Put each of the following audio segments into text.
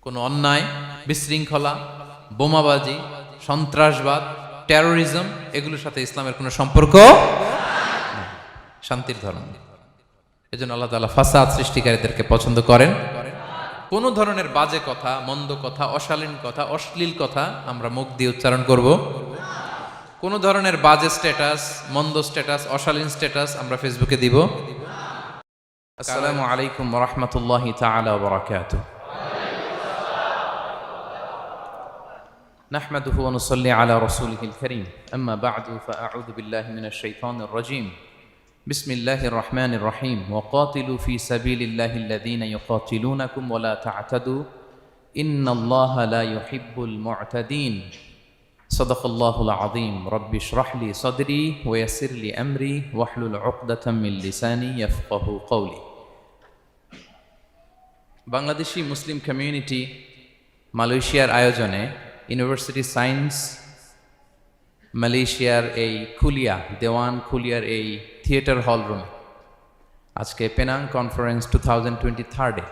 কোনো অন্যায়, বিশৃঙ্খলা, বোমাবাজি, সন্ত্রাসবাদ, টেরোরিজম এগুলোর সাথে ইসলামের কোনো সম্পর্ক নেই। শান্তির ধর্ম। এজন্য আল্লাহ তাআলা ফাসাদ সৃষ্টিকারীদেরকে পছন্দ করেন। কোনো ধরনের বাজে কথা, মন্দ কথা, অশালীন কথা, অশ্লীল কথা আমরা মুখ দিয়ে উচ্চারণ করব। কোনো ধরনের বাজে স্ট্যাটাস, মন্দ স্ট্যাটাস, অশালীন স্ট্যাটাস আমরা ফেসবুকে দিব। আসসালামু আলাইকুম ওয়া রাহমাতুল্লাহি তাআলা ওয়া বারাকাতুহু। نحمده ونصلي على رسوله الكريم أما بعد فأعوذ بالله من الشيطان الرجيم بسم الله الرحمن الرحيم وقاتلوا في سبيل الله الذين يقاتلونكم ولا تعتدوا إن الله لا يحب المعتدين صدق الله العظيم رب اشرح لي صدري ويسر لي أمري واحلل عقدة من لساني يفقه قولي বাংলাদেশি মুসলিম কমিউনিটি মালয়েশিয়ার আয়োজনে ইউনিভার্সিটি সায়েন্স মালয়েশিয়ার এই খুলিয়া দেওয়ান খুলিয়ার এই থিয়েটার হল রুমে আজকে পেনাং কনফারেন্স 2023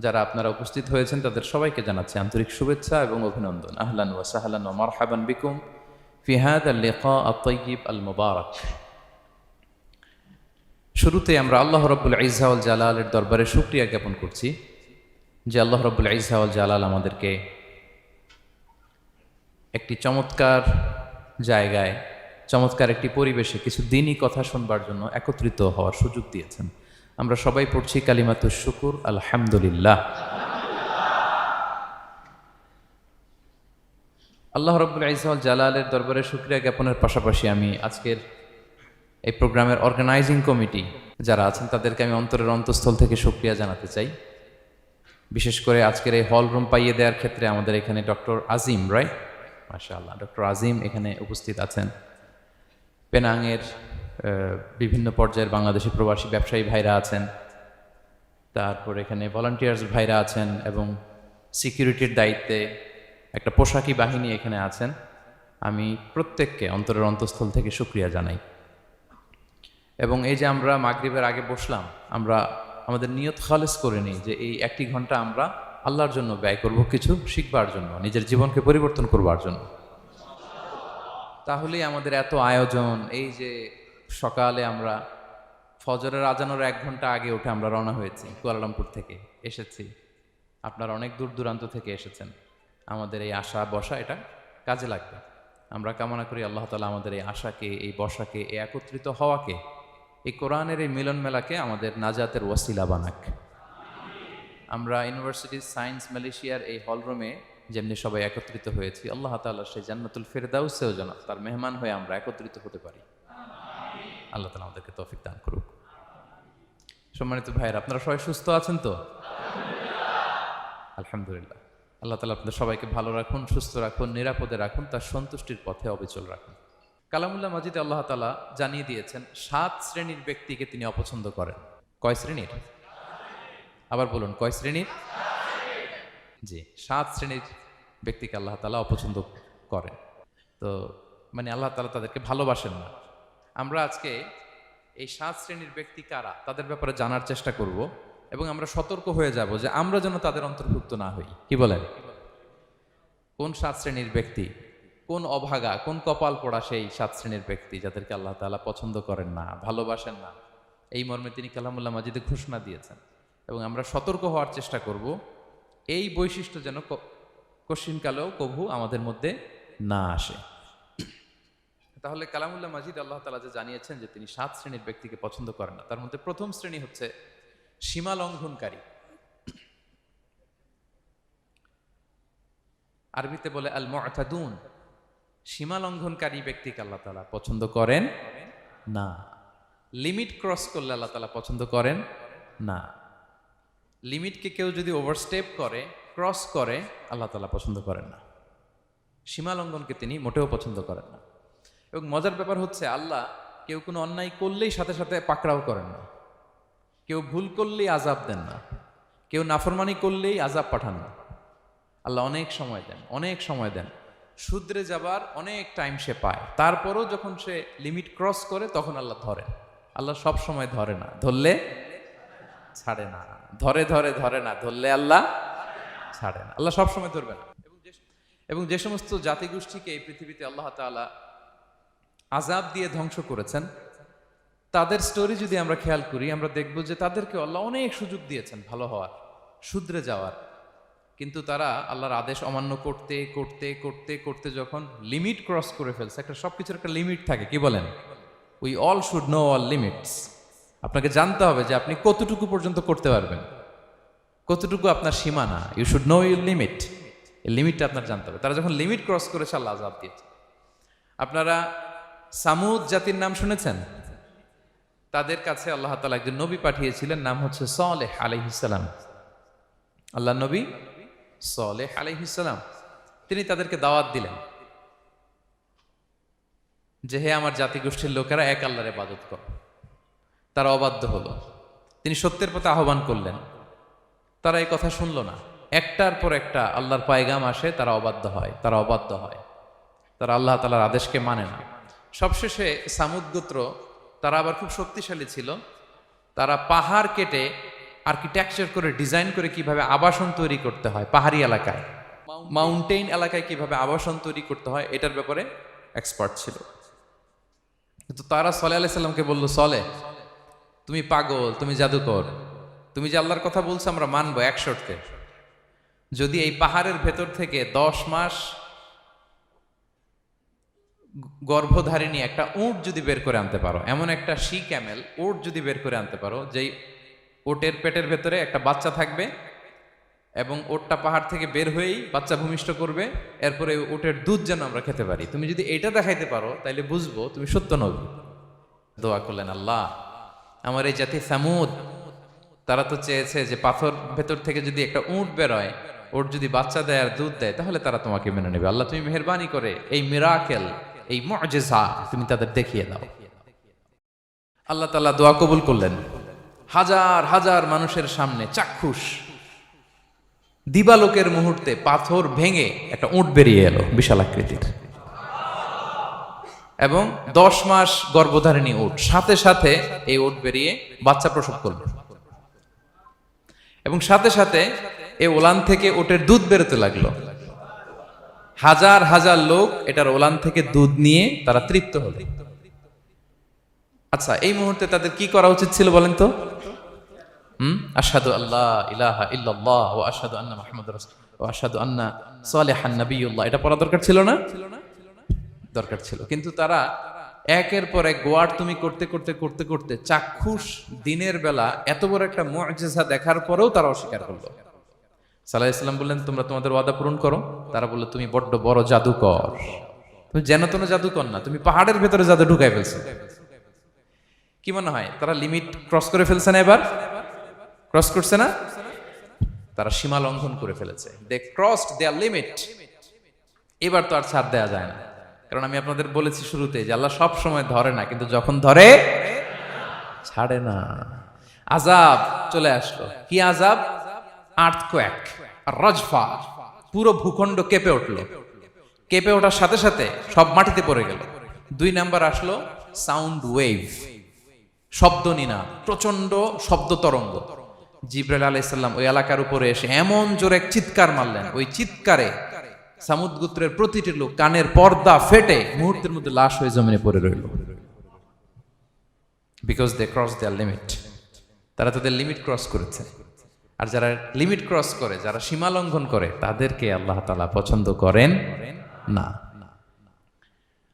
যারা আপনারা উপস্থিত হয়েছেন তাদের সবাইকে জানাচ্ছি আন্তরিক শুভেচ্ছা এবং অভিনন্দন। আহলান ওয়া সাহলান ওয়া মারহাবান বিকুম ফি হাযা আল-লিকা আত-তাইয়িব আল-মুবারাক। শুরুতে আমরা আল্লাহ রাব্বুল ইজ্জা ওয়াল জালালের দরবারে শুকরিয়া জ্ঞাপন করছি যে আল্লাহ রাব্বুল ইজ্জা ওয়াল জালাল আমাদেরকে একটি চমৎকার জায়গায়, চমৎকার একটি পরিবেশে কিছু দিনই কথা শুনবার জন্য একত্রিত হওয়ার সুযোগ দিয়েছেন। আমরা সবাই পড়ছি কালিমাতুশ শুকুর আলহামদুলিল্লাহ। আল্লাহ রাব্বুল ইজ্জা ওয়াল জালালের দরবারে শুকরিয়া জ্ঞাপনের পাশাপাশি আমি আজকের এই প্রোগ্রামের অর্গানাইজিং কমিটি যারা আছেন তাদেরকে আমি অন্তরের অন্তঃস্থল থেকে শুকরিয়া জানাতে চাই। বিশেষ করে আজকের এই হল রুম পাইয়ে দেওয়ার ক্ষেত্রে আমাদের এখানে ডক্টর আজিম, রাইট, মাশাআল্লাহ, ডক্টর আজিম এখানে উপস্থিত আছেন। পেনাংয়ের বিভিন্ন পর্যায়ের বাংলাদেশি প্রবাসী ব্যবসায়ী ভাইরা আছেন, তারপর এখানে ভলান্টিয়ার্স ভাইরা আছেন এবং সিকিউরিটির দায়িত্বে একটা পোশাকি বাহিনী এখানে আছেন। আমি প্রত্যেককে অন্তরের অন্তঃস্থল থেকে শুকরিয়া জানাই। এবং এই যে আমরা মাগরিবের আগে বসলাম, আমরা আমাদের নিয়ত খালেস করে নিই যে এই 1 ঘন্টা আমরা আল্লাহর জন্য ব্যয় করব, কিছু শিখবার জন্য, নিজের জীবনকে পরিবর্তন করবার জন্য। তাহলেই আমাদের এত আয়োজন, এই যে সকালে আমরা ফজরের আজানোর 1 ঘন্টা আগে উঠে আমরা রওনা হয়েছি, কুয়ালালামপুর থেকে এসেছি, আপনারা অনেক দূর দূরান্ত থেকে এসেছেন। আমাদের এই আশা বসা এটা কাজে লাগবে। আমরা কামনা করি আল্লাহ তাআলা আমাদের এই আশাকে, এই বসাকে, এই একত্রিত হওয়াকে, এই কোরআনের এই মিলন মেলাকে আমাদের নাজাতের ওয়াসিলা বানাক। আমরা ইউনিভার্সিটি সায়েন্স মালয়েশিয়ার এই হলরুমে যেমনি সবাই একত্রিত হয়েছি, আল্লাহ তাআলা সেই জান্নাতুল ফেরদাউসেও যেন তার মেহমান হয়ে আমরা একত্রিত হতে পারি। আল্লাহ তাআলা আমাদেরকে তৌফিক দান করুক। সম্মানিত ভাইয়েরা, আপনারা সবাই সুস্থ আছেন তো? আলহামদুলিল্লাহ। আল্লাহ তাআলা আপনাদের সবাইকে ভালো রাখুন, সুস্থ রাখুন, নিরাপদে রাখুন, তার সন্তুষ্টির পথে অবিচল রাখুন। কালামুল্লাহ মাজিদে আল্লাহ তাআলা জানিয়ে দিয়েছেন 7 শ্রেণীর ব্যক্তিকে তিনি অপছন্দ করেন। কয় শ্রেণীর? আবার বলুন, কয় শ্রেণীর? জি, 7 শ্রেণীর ব্যক্তিকে আল্লাহ তাআলা অপছন্দ করেন। তো মানে আল্লাহ তাআলা তাদেরকে ভালোবাসেন না। আমরা আজকে এই 7 শ্রেণীর ব্যক্তি কারা তাদের ব্যাপারে জানার চেষ্টা করব এবং আমরা সতর্ক হয়ে যাব যে আমরা যেন তাদের অন্তর্ভুক্ত না হই। কি বলেন? কোন 7 শ্রেণীর ব্যক্তি, কোন অভাগা, কোন কপাল পোড়া সেই 7 শ্রেণীর ব্যক্তি যাদেরকে আল্লাহ তাআলা পছন্দ করেন না, ভালোবাসেন না, এই মর্মে তিনি কালামুল্লাহ মাজিদে ঘোষণা দিয়েছেন। এবং আমরা সতর্ক হওয়ার চেষ্টা করব এই বৈশিষ্ট্য যেন কশিনকালেও কভু আমাদের মধ্যে না আসে। তাহলে কালামুল্লাহ মাজিদ আল্লাহ তাআলা যে জানিয়েছেন যে তিনি 7 শ্রেণীর ব্যক্তিকে পছন্দ করেন না, তার মধ্যে প্রথম শ্রেণী হচ্ছে সীমা লঙ্ঘনকারী। আরবিতে বলে আল মুআতাদুন। সীমা লঙ্ঘনকারী ব্যক্তিকে আল্লাহ তাআলা পছন্দ করেন না। লিমিট ক্রস করলে আল্লাহ তাআলা পছন্দ করেন না। লিমিটকে কেউ যদি ওভারস্টেপ করে, ক্রস করে, আল্লাহ তাআলা পছন্দ করেন না। সীমা লঙ্ঘনকে তিনি মোটেও পছন্দ করেন না। এবং মজার ব্যাপার হচ্ছে আল্লাহ কেউ কোনো অন্যায় করলেই সাথে সাথে পাকড়াও করেন না, কেউ ভুল করলেই আযাব দেন না, কেউ নাফরমানি করলেই আযাব পাঠান না। আল্লাহ অনেক সময় দেন, অনেক সময় দেন, শুধরে যাবার অনেক টাইম সে পায়। তারপরও যখন সে লিমিট ক্রস করে তখন আল্লাহ ধরেন। আল্লাহ সব সময় ধরে না, ধরলে ছাড়ে না, ধরে ধরে ধরে না, ধরলে আল্লাহ ছাড়ে না, আল্লাহ সবসময় ধরবে না। এবং যে সমস্ত জাতিগোষ্ঠীকে এই পৃথিবীতে আল্লাহ তাআলা আযাব দিয়ে ধ্বংস করেছেন, তাদের স্টোরি যদি আমরা খেয়াল করি, আমরা দেখব যে তাদেরকে আল্লাহ অনেক সুযোগ দিয়েছেন ভালো হওয়ার, শুধরে যাওয়ার, কিন্তু তারা আল্লাহর আদেশ অমান্য করতে করতে করতে করতে যখন লিমিট ক্রস করে ফেলছে, একটা সবকিছুর একটা লিমিট থাকে, কি বলেন? We all should know all limits. আপনাকে জানতে হবে যে আপনি কতটুকু পর্যন্ত করতে পারবেন, কতটুকু আপনার সীমানা। You should know your limit. এই লিমিটটা আপনার জানতে হবে। তারা যখন লিমিট ক্রস করেছে, আল্লাহ আযাব দিয়েছে। আপনারা সামুদ জাতির নাম শুনেছেন? তাদের কাছে আল্লাহ তাআলা একজন নবী পাঠিয়েছিলেন, নাম হচ্ছে সালেহ আলাইহিস সালাম। আল্লাহ নবী সালেহ আলাইহিস সালাম, তিনি তাদেরকে দাওয়াত দিলেন যে হে আমার জাতিগোষ্ঠীর লোকেরা, এক আল্লাহর ইবাদত করো। তারা অবাধ্য হলো। তিনি সত্যের পথে আহ্বান করলেন, তারা এই কথা শুনলো না। একটার পর একটা আল্লাহর পায়গাম আসে, তারা অবাধ্য হয়, তারা অবাধ্য হয়, তারা আল্লাহ তাআলার আদেশকে মানে না। সবশেষে সামুদ গোত্র, তারা আবার খুব শক্তিশালী ছিল। তারা পাহাড় কেটে আর্কিটেকচার করে ডিজাইন করে কিভাবে আবাসন তৈরি করতে হয় পাহাড়ি এলাকায়, মাউন্টেইন এলাকায় কিভাবে আবাসন তৈরি করতে হয়, এটার ব্যাপারে এক্সপার্ট ছিল। কিন্তু তারা সালেহ আলাইহিস সালামকে বলল, সালেহ তুমি পাগল, তুমি জাদুকর, তুমি যে আল্লাহর কথা বলছো আমরা মানবো এক শর্তে, যদি এই পাহাড়ের ভেতর থেকে 10 মাস গর্ভধারিণী একটা উট যদি বের করে আনতে পারো, এমন একটা শি ক্যামেল উট যদি বের করে আনতে পারো, যেই ওটের পেটের ভেতরে একটা বাচ্চা থাকবে এবং ওটটা পাহাড় থেকে বের হয়েই বাচ্চা ভূমিষ্ঠ করবে, এরপরে ওটের দুধ যেন আমরা খেতে পারি, তুমি যদি এটা দেখাইতে পারো তাইলে বুঝবো তুমি সত্য নবী। দোয়া করলেন, আল্লাহ আমার এই জাতি সামুদ, তারা তো চেয়েছে যে পাথর ভেতর থেকে যদি একটা উট বেরোয়, ওট যদি বাচ্চা দেয় আর দুধ দেয়, তাহলে তারা তোমাকে মেনে নেবে। আল্লাহ তুমি মেহেরবানি করে এই মিরাকেল, এই মুআজিজা তুমি তাদের দেখিয়ে দাও। আল্লাহ তাআলা দোয়া কবুল করলেন। হাজার হাজার মানুষের সামনে চাক্ষুষ দিবালোকের মুহূর্তে পাথর ভেঙে একটা উট বেরিয়ে এলো বিশাল আকৃতির, এবং 10 মাস গর্ভধারিণী উট, সাথে সাথে এই উট বেরিয়ে বাচ্চা প্রসব করলো, এবং সাথে সাথে এই ওলান থেকে উটের দুধ বেরোতে লাগলো। হাজার হাজার লোক এটার ওলান থেকে দুধ নিয়ে তারা তৃপ্ত হলো। আচ্ছা, এই মুহূর্তে তাদের কি করা উচিত ছিল বলেন তো? আশহাদু আল্লাহ ইলাহা ইল্লাল্লাহ ওয়া আশহাদু আন্না মুহাম্মাদুর রাসূলুল্লাহ ওয়া আশহাদু আন্না সালিহান নাবিয়্যুল্লাহ, এটা পড়া দরকার ছিল না? দরকার ছিল। কিন্তু তারা একের পর এক গোয়ার তুমি করতে করতে করতে করতে চাক্ষুষ দিনের বেলা এত বড় একটা মুআজিজা দেখার পরেও তারা অস্বীকার করলো। সাল্লাল্লাহু আলাইহি ওয়াসাল্লাম বললেন, তোমরা তোমাদের ওয়াদা পূরণ করো। তারা বলল, তুমি বড্ড বড় জাদুকর, তুমি যেন তেন জাদুকর না, তুমি পাহাড়ের ভেতরে জাদু ঢুকাই ফেলছো। কি মনে হয় তারা লিমিট ক্রস করে ফেলছে না? এবার ক্রস করছে না? তারা সীমা লঙ্ঘন করে ফেলেছে। দে ক্রসড দেয়ার লিমিট। এবার তো আর ছাড় দেয়া যায় না, কারণ আমি আপনাদের বলেছি শুরুতে যে আল্লাহ সব সময় ধরে না, কিন্তু যখন ধরে ছাড়ে না। আযাব চলে আসলো। কি আযাব? আর্থকোয়েক, রাজফা, পুরো ভূখণ্ড কেঁপে উঠলো। কেঁপে ওঠার সাথে সাথে সব মাটিতে পড়ে গেল। 2 নাম্বার আসলো সাউন্ড ওয়েভ, শব্দ নিনাদ, প্রচন্ড শব্দ তরঙ্গ। জিবরাইল আলাইহিস সালাম ওই এলাকার উপরে এসে এমন জোরে এক চিৎকার মারলেন, ওই চিৎকারে সামুদ গোত্রের প্রতিটি লোক কানের পর্দা ফেটে মুহূর্তের মধ্যে লাশ হয়ে জমিনে পড়ে রইল। Because they cross their limit. তারা তাদের লিমিট ক্রস করেছে। আর যারা লিমিট ক্রস করে, যারা সীমা লঙ্ঘন করে, তাদেরকে আল্লাহ তাআলা পছন্দ করেন না।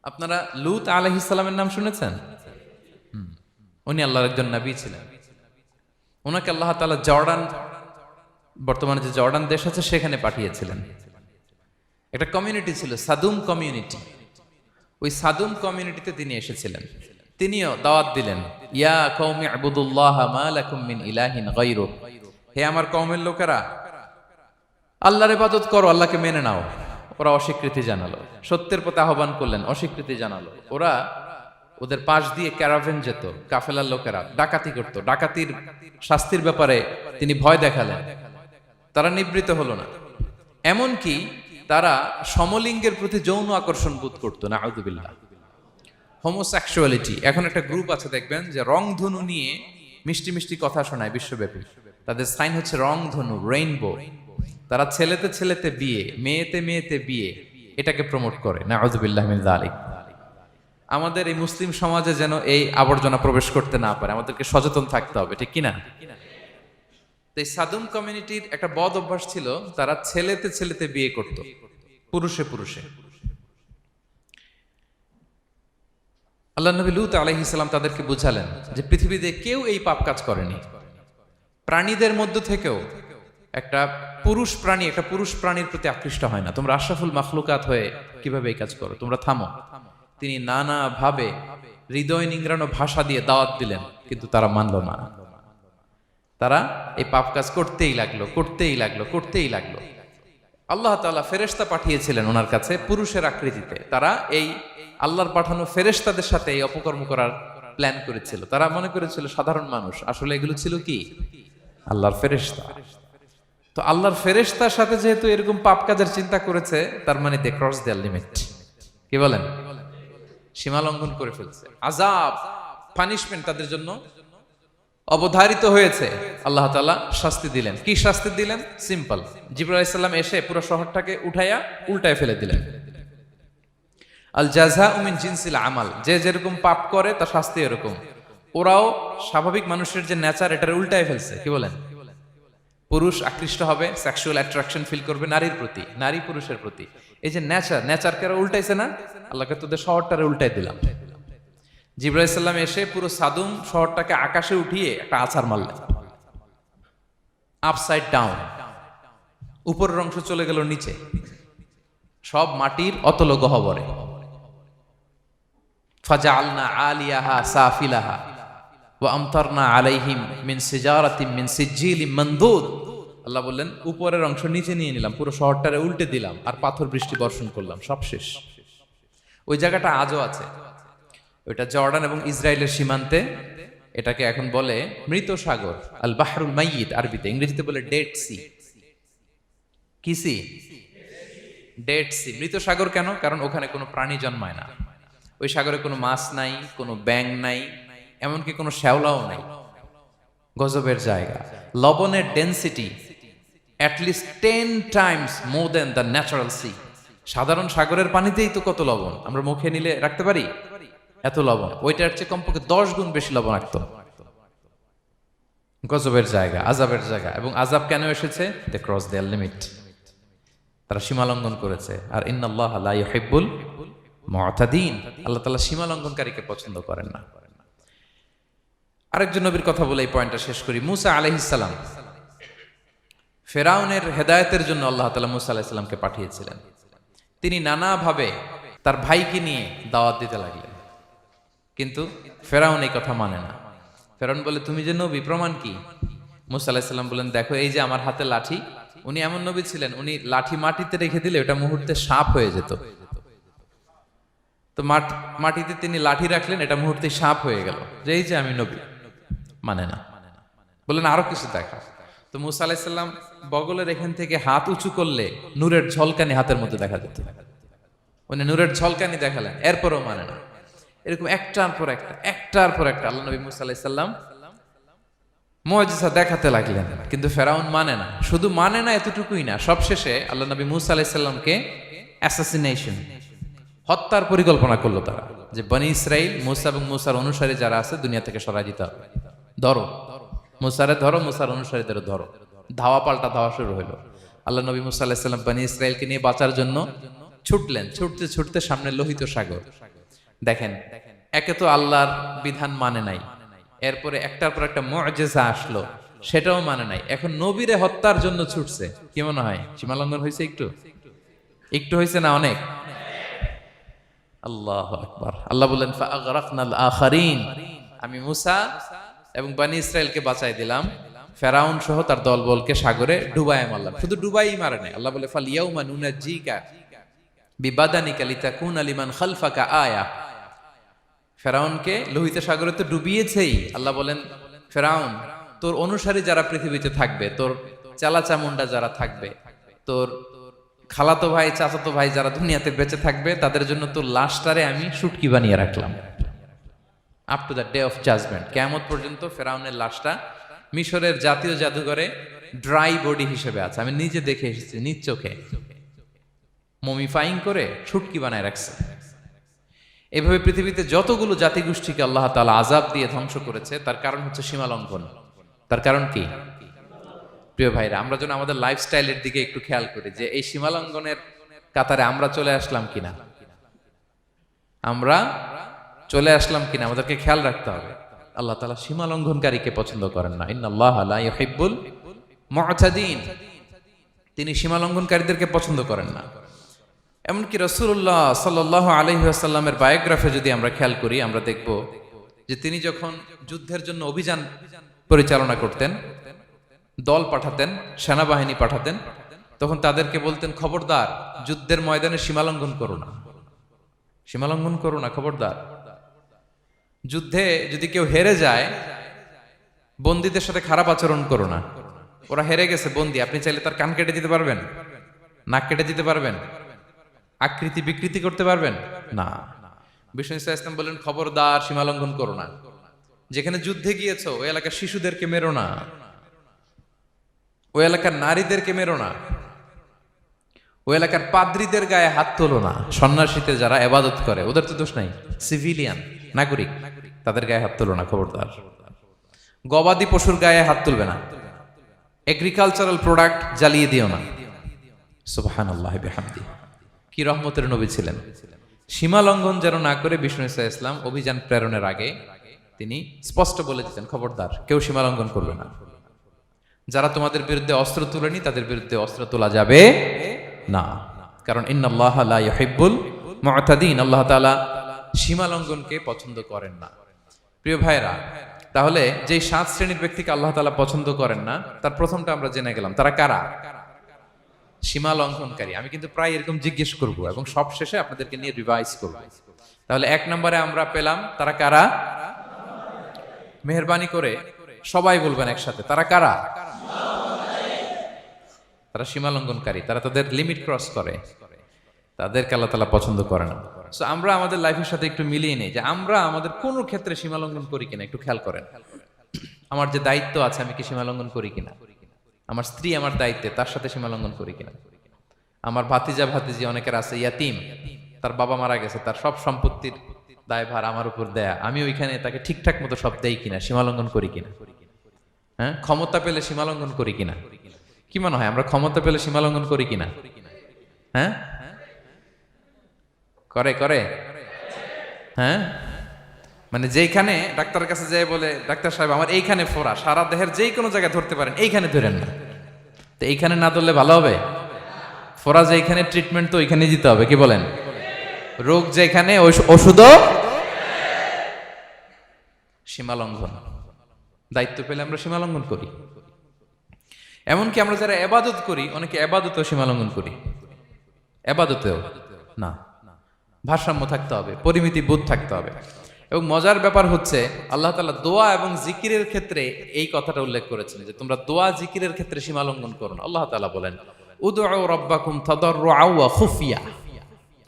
আপনারা লূত আলাইহিস সালামের নাম শুনেছেন? উনি আল্লাহর একজন নবী ছিলেন। ওনাকে আল্লাহ তাআলা জর্ডান, বর্তমানে যে জর্ডান দেশ আছে সেখানে পাঠিয়েছিলেন। একটা কমিউনিটি ছিল সাদুম কমিউনিটি। ওই সাদুম কমিউনিটিতে তিনি এসেছিলেন। তিনিও দাওয়াত দিলেন, ইয়া কওমি ইবুদুল্লাহ মা লাকুম মিন ইলাহিন গায়রু, হে আমার কওমের লোকেরা, আল্লাহর ইবাদত করো, আল্লাহকে মেনে নাও। ওরা অস্বীকৃতি জানালো। সত্যের পথে আহ্বান করলেন, অস্বীকৃতি জানালো। ওরা, ওদের পাশ দিয়ে ক্যারাভেন যেত, কাফেলার লোকেরা ডাকাতি করত। ডাকাতির শাস্তির ব্যাপারে তিনি ভয় দেখালেন, তারা নিবৃত্ত হলো না। এমনকি তারা সমলিঙ্গের প্রতি যৌন আকর্ষণ বোধ করতো। নাউযুবিল্লাহ। হোমোসেক্সুয়ালিটি, এখন একটা গ্রুপ আছে দেখবেন যে রংধনু নিয়ে মিষ্টি মিষ্টি কথা শোনায় বিশ্বব্যাপী। তাদের সাইন হচ্ছে রংধনু, রেইনবো। তারা ছেলেতে ছেলেতে বিয়ে, মেয়েতে মেয়েতে বিয়ে, এটাকে প্রমোট করে। নাউযুবিল্লাহি মিন যালিক। আমাদের এই মুসলিম সমাজে যেন এই আবর্জনা প্রবেশ করতে না পারে, আমাদেরকে সচেতন থাকতে হবে, ঠিক কিনা? তো এই সাদুম কমিউনিটির একটা বদ অভ্যাস ছিল, তারা ছেলেতে ছেলেতে বিয়ে করত, পুরুষে পুরুষে। আল্লাহ নবী লূত আলাইহিস সালাম তাদেরকে বুঝালেন যে পৃথিবীতে কেউ এই পাপ কাজ করেনি। প্রাণীদের মধ্য থেকেও একটা পুরুষ প্রাণী একটা পুরুষ প্রাণীর প্রতি আকৃষ্ট হয় না। তোমরা আশরাফুল মাখলুকাত হয়ে কিভাবে এই কাজ করো? তোমরা থামো। তিনি নানা ভাবে হৃদয় নিংড়ানো ভাষা দিয়ে দাওয়াত দিলেন, কিন্তু তারা মানল না। তারা এই পাপ কাজ করতেই লাগলো, করতেই লাগলো, করতেই লাগলো। আল্লাহ তাআলা ফেরেশতা পাঠিয়েছিলেন ওনার কাছে পুরুষের আকৃতিতে। তারা এই আল্লাহর পাঠানো ফেরেশতাদের সাথে এই অপকর্ম করার প্ল্যান করেছিল। তারা মনে করেছিল সাধারণ মানুষ, আসলে এগুলো ছিল কি? আল্লাহর ফেরেশতা। তো আল্লাহর ফেরেশতার সাথে যেহেতু এরকম পাপ কাজের চিন্তা করেছে, তার মানে দে ক্রস দেয়ার লিমিট। কি বলেন? সীমা লঙ্ঘন করে ফেলছে। আযাব, পানিশমেন্ট তাদের জন্য অবধারিত হয়েছে। আল্লাহ তাআলা শাস্তি দিলেন। কি শাস্তি দিলেন? সিম্পল। জিবরাইল আলাইহিস সালাম এসে পুরো শহরটাকে উঠাইয়া উল্টায় ফেলে দিলেন। আল জাযাউ মিন জিনসিল আমাল, যে যেরকম পাপ করে তার শাস্তি এরকম। ওরাও স্বাভাবিক মানুষের যে নেচার, এটার উল্টায় ফেলছে। কি বলেন? পুরুষ আকৃষ্ট হবে, সেক্সুয়াল অ্যাট্রাকশন ফিল করবে নারীর প্রতি, নারী পুরুষের প্রতি। এই যে নেচারকে উল্টাইছে না, আল্লাহকে তোদের শহরটারে উল্টাই দিলাম। জিবরাইল আলাইহিস সালাম এসে পুরো সাদুম শহরটাকে আকাশে উঠিয়ে একটা আছাড় মারলেন, আপসাইড ডাউন। উপরের অংশ চলে গেল নিচে, সব মাটির অতল গহ্বরে। ফাজআলনা আলিয়াহা সাফিলাহা ওয়া আমতারনা আলাইহিম মিন সিজারাতিন মিন সিজিলিম মানদুদ। আল্লাহ বললেন উপরের অংশ নিচে নিয়ে নিলাম, পুরো শহরটারে উল্টে দিলাম, আর পাথর বৃষ্টি বর্ষণ করলাম, সব শেষ। ওই জায়গাটা আজও আছে, ওইটা জর্ডান এবং ইসরায়েলের সীমান্তে। এটাকে এখন বলে মৃত সাগর, আল বাহরুল মাইয়িত আরবিতে, ইংরেজিতে বলে ডেড সি। কি সি? Dead sea. মৃত সাগর কেন? কারণ ওখানে কোনো প্রাণী জন্মায় না। ওই সাগরে কোনো মাছ নাই, কোনো ব্যাঙ নাই, এমনকি কোনো শ্যাওলাও নাই। গজবের জায়গা। লবণের density at least 10 times more than the natural sea. সাধারণ সাগরের পানিতেই তো কত লবণ, আমরা মুখে নিলে রাখতে পারি এত লবণ। ওইটার চেয়ে কমপক্ষে 10 গুণ বেশি লবণাক্ত। গজবের জায়গা, আযাবের জায়গা। এবং আযাব কেন এসেছে? They cross their limit. তারা সীমা লঙ্ঘন করেছে। আর ইন্নাল্লাহা লা ইউহিব্বুল মুতাদিন, আল্লাহ তাআলা সীমা লঙ্ঘনকারীকে পছন্দ করেন না। আরেকজন নবীর কথা বলে এই পয়েন্টটা শেষ করি। মুসা আলাইহিস সালাম, ফেরাউনের হেদায়েতের জন্য আল্লাহ তাআলা মুসা আলাইহিস সালামকে পাঠিয়েছিলেন। তিনি নানাভাবে তার ভাইকে নিয়ে দাওয়াত দিতে লাগলেন, কিন্তু ফেরাউন এই কথা মানে না। ফেরাউন বলে তুমি যে নবী, প্রমাণ কি? মুসা আলাইহিস সালাম বলেন দেখো এই যে আমার হাতে লাঠি। উনি এমন নবী ছিলেন, উনি লাঠি মাটিতে রেখে দিলে ওটা মুহূর্তে সাপ হয়ে যেত। তো মাটিতে তিনি লাঠি রাখলেন, এটা মুহূর্তে সাপ হয়ে গেল, যে এই যে আমি নবী। মানে না, বললেন আরো কিছু দেখা। তো মুসা আলাইহিস সালাম বগলের এখান থেকে হাত উঁচু করলে নূরের ঝলকানি হাতের মধ্যে দেখা যেত। উনি নূরের ঝলকানি দেখালেন, এরপরও মানে না। এরকম একটার পর একটা আল্লাহ নবী মুসা আলাইহিস সালাম মুআজিজা দেখাতে লাগলেন, কিন্তু ফেরাউন মানে না। শুধু মানে না এতটুকুই না, সবশেষে আল্লাহ নবী মুসা আলাইহিস সালামকে অ্যাসাসিনেশন, হত্যার পরিকল্পনা করলো তারা, যে বনি ইসরাইল, মুসা এবং মুসার অনুসারী যারা আছে দুনিয়া থেকে সরাই দিতে হবে। ধরো মুসারে, ধরো মুসার অনুসারীদের ধরো। ধাওয়া পাল্টা ধাওয়া শুরু হলো। আল্লাহ নবী মুসা আলাইহিস সালাম বনি ইসরাইলকে নিয়ে বাঁচার জন্য ছুটলেন। ছুটতে ছুটতে সামনে লোহিত সাগর। দেখেন, একে তো আল্লাহর বিধান মানে নাই, এরপরে একটার পর একটা মুআজিজা আসলো, সেটাও মানে নাই। এখন নবীরে হত্যার জন্য ছুটছে। কি মনে হয় সীমা লঙ্ঘন হয়েছে? একটু হয়েছে না অনেক? আল্লাহু আকবার। আল্লাহ বলেন ফাআগরাকনাল আখারিন, আমি মুসা এবং বনি ইসরাইলকে বাঁচাই দিলাম, ফেরাউন সহ তার দলবলকে সাগরে ডুবাই মারলাম। শুধু ডুবাই মারে নাই, আল্লাহ বলে ফাল ইয়াউমা নুনাজ্জিকা বিবাদানিকা লিতাকুনা লিমান খালফাকা আয়া। ফেরাউনকে লোহিত সাগরে তো ডুবিয়েছেই। আল্লাহ বলেন ফেরাউন, তোর অনুসারী যারা পৃথিবীতে থাকবে, তোর চালা চামুন্ডা যারা থাকবে, তোর খালাতো ভাই চাচাতো ভাই যারা দুনিয়াতে বেঁচে থাকবে, তাদের জন্য তোর লাশটারে আমি শুটকি বানিয়ে রাখলাম। Up to the day of judgement, কিয়ামত পর্যন্ত ফেরাউনের লাশটা মিশরের জাতীয় জাদুঘরে ড্রাই বডি হিসেবে আছে। আমি নিজে দেখে এসেছি নিজ চোখে, মমিফাইং করে ছুটকি বানায় রাখছে। এভাবে পৃথিবীতে যতগুলো জাতিগোষ্ঠীকে আল্লাহ তাআলা আযাব দিয়ে ধ্বংস করেছে, তার কারণ হচ্ছে সীমা লঙ্ঘন। তার কারণ কি? প্রিয় ভাইরা, আমরা যেন আমাদের লাইফস্টাইলের দিকে একটু খেয়াল করি যে এই সীমা লঙ্ঘনের কাতারে আমরা চলে আসলাম কিনা, আমরা চলে আসলাম কিনা আমাদেরকে খেয়াল রাখতে হবে। আল্লাহ তাআলা সীমা লঙ্ঘনকারীকে পছন্দ করেন না। ইন্নাল্লাহা লা ইউহিব্বুল মু'তাদিন, তিনি সীমা লঙ্ঘনকারীদেরকে পছন্দ করেন না। এমনকি রাসূলুল্লাহ সাল্লাল্লাহু আলাইহি ওয়াসাল্লামের বায়োগ্রাফি যদি আমরা খেয়াল করি, আমরা দেখব যে তিনি যখন যুদ্ধের জন্য অভিযান পরিচালনা করতেন, দল পাঠাতেন, সেনাবাহিনী পাঠাতেন, তখন তাদেরকে বলতেন, খবরদার যুদ্ধের ময়দানে সীমালঙ্ঘন করো না, সীমালঙ্ঘন করো না, খবরদার। যুদ্ধে যদি কেউ হেরে যায়, বন্দীদের সাথে খারাপ আচরণ করো না। ওরা হেরে গেছে বন্দী, আপনি চাইলে তার কান কেটে দিতে পারবেন, নাক কেটে দিতে পারবেন, আকৃতি বিকৃতি করতে পারবেন না। বিষ্ণু ইসলাম বললেন, খবরদার সীমালঙ্ঘন করো না। যেখানে যুদ্ধে গিয়েছো ওই এলাকার শিশুদেরকে মেরো না, ওই এলাকার নারীদেরকে মেরো না, ওই এলাকার পাদ্রীদের গায়ে হাত তোলো না। সন্ন্যাসীতে যারা ইবাদত করে ওদের তো দোষ নাই, সিভিলিয়ান নাগরিক, তাদের গায়ে হাত তোলো না, খবরদার। গবাদি পশুর গায়ে হাত তুলবে না, এগ্রিকালচারাল প্রোডাক্ট জ্বালিয়ে দিও না। সুবহানাল্লাহি বিহামদি, কি রহমতের নবী ছিলেন। সীমা লঙ্ঘন যেন না করে বিষ্ণু ইসলাম অভিযান প্রেরণের আগে তিনি স্পষ্ট বলে দিতেন, খবরদার কেউ সীমা লঙ্ঘন করবে না। যারা তোমাদের বিরুদ্ধে অস্ত্র তুলেনি তাদের বিরুদ্ধে অস্ত্র তোলা যাবে না, কারণ ইন্নাল্লাহা লা ইউহিব্বুল মু'তাদিন, আল্লাহ তাআলা সীমা লঙ্ঘনকে পছন্দ করেন না। প্রিয় ভাইরা, তাহলে যে 7 শ্রেণীর ব্যক্তিকে আল্লাহ তাআলা পছন্দ করেন না, তার প্রথমটা আমরা জেনে গেলাম, তারা কারা? সীমা লঙ্ঘনকারী। আমি কিন্তু প্রায় এরকম জিজ্ঞেস করব এবং সব শেষে আপনাদেরকে নিয়ে রিভাইজ করব। তাহলে 1 নম্বরে আমরা পেলাম তারা কারা। মেহেরবানি করে সবাই বলবেন একসাথে, তারা কারা? তারা সীমা লঙ্ঘনকারী, তারা তাদের লিমিট ক্রস করে, তাদেরকে আল্লাহ তাআলা পছন্দ করে না। সো আমরা আমাদের লাইফের সাথে একটু মিলিয়ে নেই যে আমরা আমাদের কোন ক্ষেত্রে সীমা লঙ্ঘন করি কিনা একটু খেয়াল করেন। আমার যে দায়িত্ব আছে আমি কি সীমা লঙ্ঘন করি কিনা? আমার স্ত্রী আমার দায়িত্বে, তার সাথে সীমা লঙ্ঘন করি কিনা? আমার ভাতিজা ভাতিজি অনেকের আছে ইয়াতিম, তার বাবা মারা গেছে, তার সব সম্পত্তির দায়ভার আমার উপর দেয়া, আমি ওইখানে তাকে ঠিকঠাক মতো সব দেই কিনা, সীমা লঙ্ঘন করি কিনা? হ্যাঁ, ক্ষমতা পেলে সীমা লঙ্ঘন করি কিনা? কি মনে হয় আমরা ক্ষমতা পেলে সীমা লঙ্ঘন করি কিনা? হ্যাঁ, করে করে হ্যাঁ, মানে যেখানে ডাক্তারের কাছে যাই বলে, ডাক্তার সাহেব আমার এইখানে ফোড়া, সারা দেহের যেই কোনো জায়গায় ধরতে পারেন, এইখানে ধরেন না। তো এইখানে না ধরলে ভালো হবে? ফোড়া যেখানে, ট্রিটমেন্ট তো ওইখানে দিতে হবে, কি বলেন? রোগ যেখানে ওষুধও সীমা লঙ্ঘন। দায়িত্ব পেলে আমরা সীমা লঙ্ঘন করি। এমনকি আমরা যারা ইবাদত করি, অনেকে ইবাদতেও সীমা লঙ্ঘন করি। ইবাদতেও না, ভারসাম্য থাকতে হবে, পরিমিতি বোধ থাকতে হবে। এবং মজার ব্যাপার হচ্ছে আল্লাহ তাআলা দোয়া এবং জিকিরের ক্ষেত্রে এই কথাটা উল্লেখ করেছেন যে তোমরা দোয়া জিকিরের ক্ষেত্রে সীমা লঙ্ঘন করো না। আল্লাহ তাআলা বলেন, উদউ রাব্বাকুম তাদাররুআ ওয়া খুফিয়া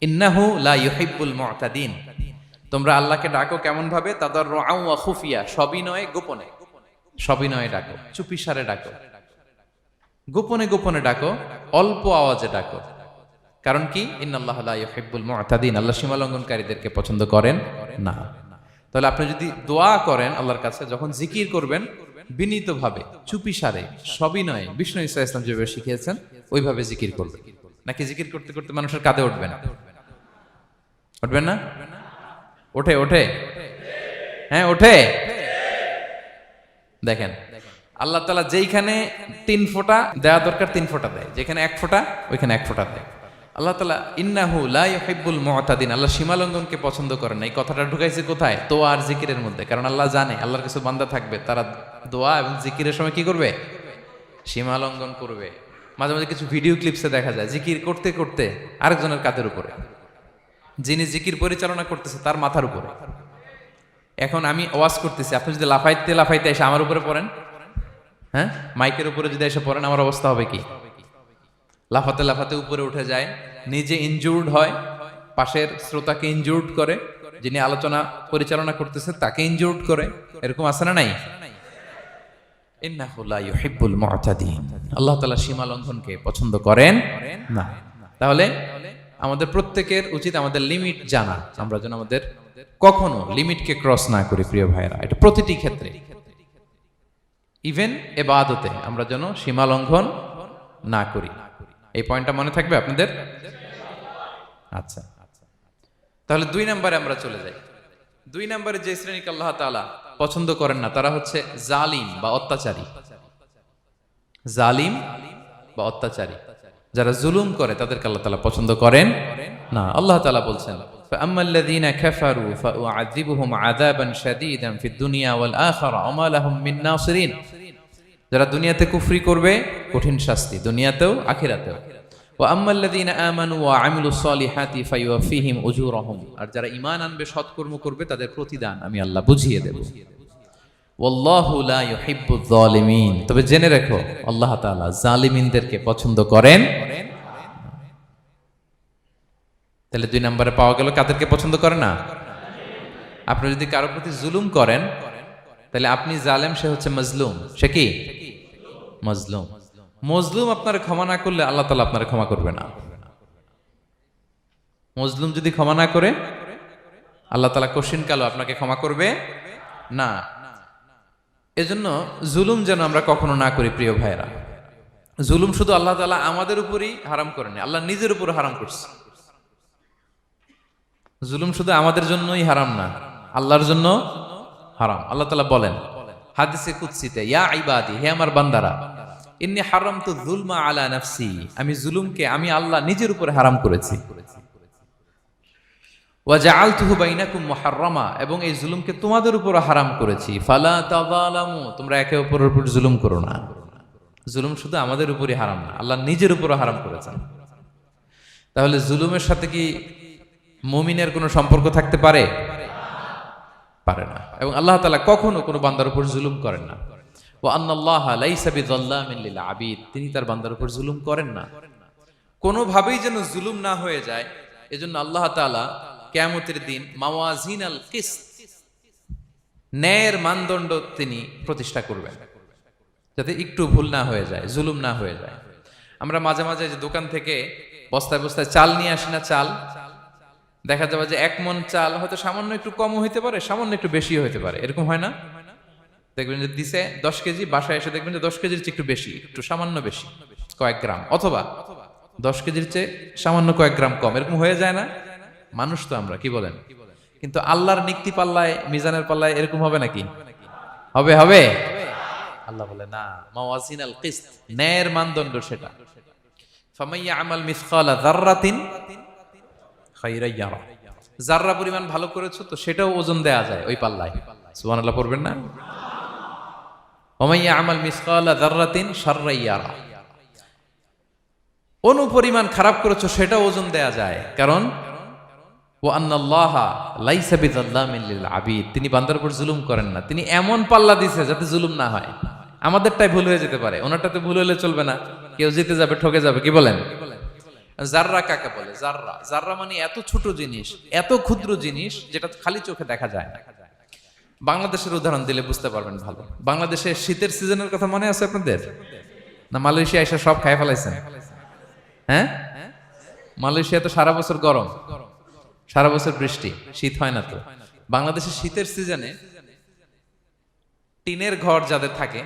ইন্নাহু লা ইউহিব্বুল মু'তাদিন। তোমরা আল্লাহকে ডাকো কেমন ভাবে? তাদাররুআ ওয়া খুফিয়া, সবিনয়ে গোপনে, সবিনয়ে ডাকো, চুপিসারে ডাকো, গোপনে গোপনে ডাকো, অল্প আওয়াজে ডাকো। কারণ কি? ইন্নাল্লাহা লা ইউহিব্বুল মু'তাদিন, আল্লাহ সীমা লঙ্ঘনকারীদেরকে পছন্দ করেন না। তাহলে আপনি যদি দোয়া করেন আল্লাহর কাছে, যখন জিকির করবেন বিনীতভাবে, চুপিসারে, সবিনয়ে, বিষ্ণু ঈসা ইসলাম যেভাবে শিখিয়েছেন ওইভাবে জিকির করবেন। নাকি জিকির করতে করতে মানুষের কাঁধে উঠবেন? উঠবেন না? ওঠে ওঠে, হ্যাঁ ওঠে। দেখেন আল্লাহ তাআলা যেইখানে 3 ফোঁটা দেওয়া দরকার 3 ফোঁটা দেয়, যেখানে 1 ফোঁটা ওইখানে 1 ফোঁটা দেয়। আল্লাহ তাআলা ইন্নাহু লা ইউহিব্বুল মু'তাদিন, আল্লাহ সীমা লঙ্ঘনকে পছন্দ করেন না। এই কথাটা ঢুকাইছে কোথায়? দোয়া আর জিকিরের মধ্যে। কারণ আল্লাহ জানে আল্লাহর কিছু বান্দা থাকবে, তারা দোয়া এবং জিকিরের সময় কি করবে? সীমা লঙ্ঘন করবে। মাঝে মাঝে কিছু ভিডিও ক্লিপসে দেখা যায় জিকির করতে করতে আরেকজনের কাঁধের উপরে, যিনি জিকির পরিচালনা করতেছে তার মাথার উপরে। এখন আমি ওয়াজ করতেছি, আপনি যদি লাফাইতে লাফাইতে এসে আমার উপরে পড়েন, হ্যাঁ মাইকের উপরে যদি এসে পড়েন, আমার অবস্থা হবে কি? লাফাতে লাফাতে উপরে উঠে যায়, নিজে ইনজুর্ড হয়, পাশের শ্রোতাকে ইনজুর্ড করে, যিনি আলোচনা পরিচালনা করতেছে তাকে ইনজুর্ড করে। এরকম আছে না নাই? ইন্নাহু লা ইউহিব্বুল মু'তাদিন। আল্লাহ তাআলা সীমা লঙ্ঘনকে পছন্দ করেন না। তাহলে আমাদের প্রত্যেকের উচিত আমাদের লিমিট জানা, আমরা যেন আমাদের কখনো লিমিটকে ক্রস না করি প্রিয় ভাইরা। এটা প্রতিটি ক্ষেত্রে, ইভেন ইবাদতে আমরা যেন সীমা লঙ্ঘন না করি। এই পয়েন্টটা মনে থাকবে আপনাদের? আচ্ছা, তাহলে 2 নম্বরে আমরা চলে যাই। 2 নম্বরে যে শ্রেণীকে আল্লাহ তাআলা পছন্দ করেন না তারা হচ্ছে জালিম বা অত্যাচারী। জালিম বা অত্যাচারী, যারা জুলুম করে তাদেরকে আল্লাহ তাআলা পছন্দ করেন না। আল্লাহ তাআলা বলছেন, ফাআম্মাল্লাযীনা কাফারু ফাউআযিবুহুম আযাবান শাদীদান ফিদ দুনিয়া ওয়াল আখিরা ওয়া মা লাহুম মিন নাসিরিন। যারা দুনিয়াতে কুফরি করবে কঠিন শাস্তি দুনিয়াতেও আখিরাতেও। ওয়া আম্মাল্লাযীনা আমানু ওয়া আমিলুস সলিহাতি ফায়ুওয়াফিহিম উজুরাহুম। আর যারা ঈমান আনবে সৎকর্ম করবে তাদের প্রতিদান আমি আল্লাহ বুঝিয়ে দেব। ওয়াল্লাহু লা ইউহিব্বুয যালিমিন। তবে জেনে রেখো আল্লাহ তাআলা জালিমিনদেরকে পছন্দ করেন। তাহলে 2 নম্বরে পাওয়া গেল কাদেরকে পছন্দ করে না? আপনি যদি কারো প্রতি জুলুম করেন তাহলে আপনি জালেম, সে হচ্ছে মাজলুম। সে কি? মাজলুম। মজলুম আপনার ক্ষমা না করলে আল্লাহ তাআলা আপনার ক্ষমা করবে না। মজলুম যদি ক্ষমা না করে আল্লাহ তাআলা কঠিন কালো আপনাকে ক্ষমা করবে না। এজন্য জুলুম যেন আমরা কখনো না করি প্রিয় ভাইরা। জুলুম শুধু আল্লাহ তাআলা আমাদের উপরই হারাম করেনি, আল্লাহ নিজের উপর হারাম করছে। জুলুম শুধু আমাদের জন্যই হারাম না, আল্লাহর জন্য হারাম। আল্লাহ তাআলা বলেন হাদিসে কুদসিতে, ইয়া ইবাদি, হে আমার বান্দারা, ইন্নী হারামতু যুলমা আলা নাফসি, আমি জুলুমকে আমি আল্লাহ নিজের উপরে হারাম করেছি। ওয়া জাআলতুহু বাইনাকুম মুহাররামা, এবং এই জুলুমকে তোমাদের উপর হারাম করেছি। ফালা তাযালামু, তোমরা একে অপরের উপর জুলুম করো না। জুলুম শুধু আমাদের উপরই হারাম না, আল্লাহ নিজের উপরও হারাম করেছেন। তাহলে জুলুমের সাথে কি মুমিনের কোনো সম্পর্ক থাকতে পারে? পারে না। এবং আল্লাহ তাআলা কখনো কোনো বান্দার উপর জুলুম করেন না। ওয়া আন্নাল্লাহা লাইসা বিযাল্লামিন লিল আবিদ, তিনি তার বান্দার উপর জুলুম করেন না। কোনোভাবেই যেন জুলুম না হয়ে যায়, এজন্য আল্লাহ তাআলা কিয়ামতের দিন মাওয়াজিনাল কিসত, ন্যায়ের মানদণ্ড তিনি প্রতিষ্ঠা করবেন, যাতে একটু ভুল না হয়ে যায়, জুলুম না হয়ে যায়। আমরা মাঝে মাঝে যে দোকান থেকে বস্তায় বস্তায় চাল নিয়ে আসি না, চাল দেখা যাবে যে 1 মণ চাল হয়তো সামান্য একটু কমও হইতে পারে, সামান্য একটু বেশিও হইতে পারে। এরকম হয় না? দেখবেন যে দিছে 10 কেজি, বাসায় এসে দেখবেন যে 10 কেজির চেয়ে একটু বেশি, একটু সামান্য বেশি কয়েক গ্রাম, অথবা 10 কেজির চেয়ে সামান্য কয়েক গ্রাম কম। এরকম হয়ে যায় না? মানুষ তো আমরা, কি বলেন? কিন্তু আল্লাহর নিক্তি পাল্লায়, মিজানের পাল্লায় এরকম হবে নাকি? হবে? হবে? আল্লাহ বলে না, মাওয়াজিনাল কিসত, ন্যায়ের মানদণ্ড সেটা। ফামাইয়া আমাল মিসকালা যাররাতিন খায়রান ইয়ারা, যাররা পরিমাণ ভালো করেছো তো সেটাও ওজন দেয়া যায় ওই পাল্লায়। সুবহানাল্লাহ পড়বেন না? ওমাইয়া আমাল মিসকালা যাররাতিন শাররান ইয়ারা, অনুপরিমাণ খারাপ করেছো সেটাও ওজন দেয়া যায়। কারণ ওয়া আন্নাল্লাহা লাইসা বিযাল্লামিন লিল আবিদ, তিনি বান্দার উপর জুলুম করেন না। তিনি এমন পাল্লা দিয়েছে যাতে জুলুম না হয়। আমাদেরটাই ভুল হয়ে যেতে পারে, ওনারটাতে ভুল হলে চলবে না, কেউ জিতে যাবে, ঠকে যাবে। কি বলেন? জাররা কাকে বলে? জাররা, জাররা মানে এত ছোট জিনিস, এত ক্ষুদ্র জিনিস যেটা খালি চোখে দেখা যায় না। বাংলাদেশের উদাহরণ দিলে বুঝতে পারবেন ভালো। বাংলাদেশের শীতের সিজনের কথা মনে আছে আপনাদের? না মালয়েশিয়া এসে সব খাই ফেলাইছেন? হ্যাঁ, মালয়েশিয়া তো সারা বছর গরম, সারা বছর বৃষ্টি, শীত হয় না। তো বাংলাদেশের শীতের সিজনে টিনের ঘর যাদের থাকে,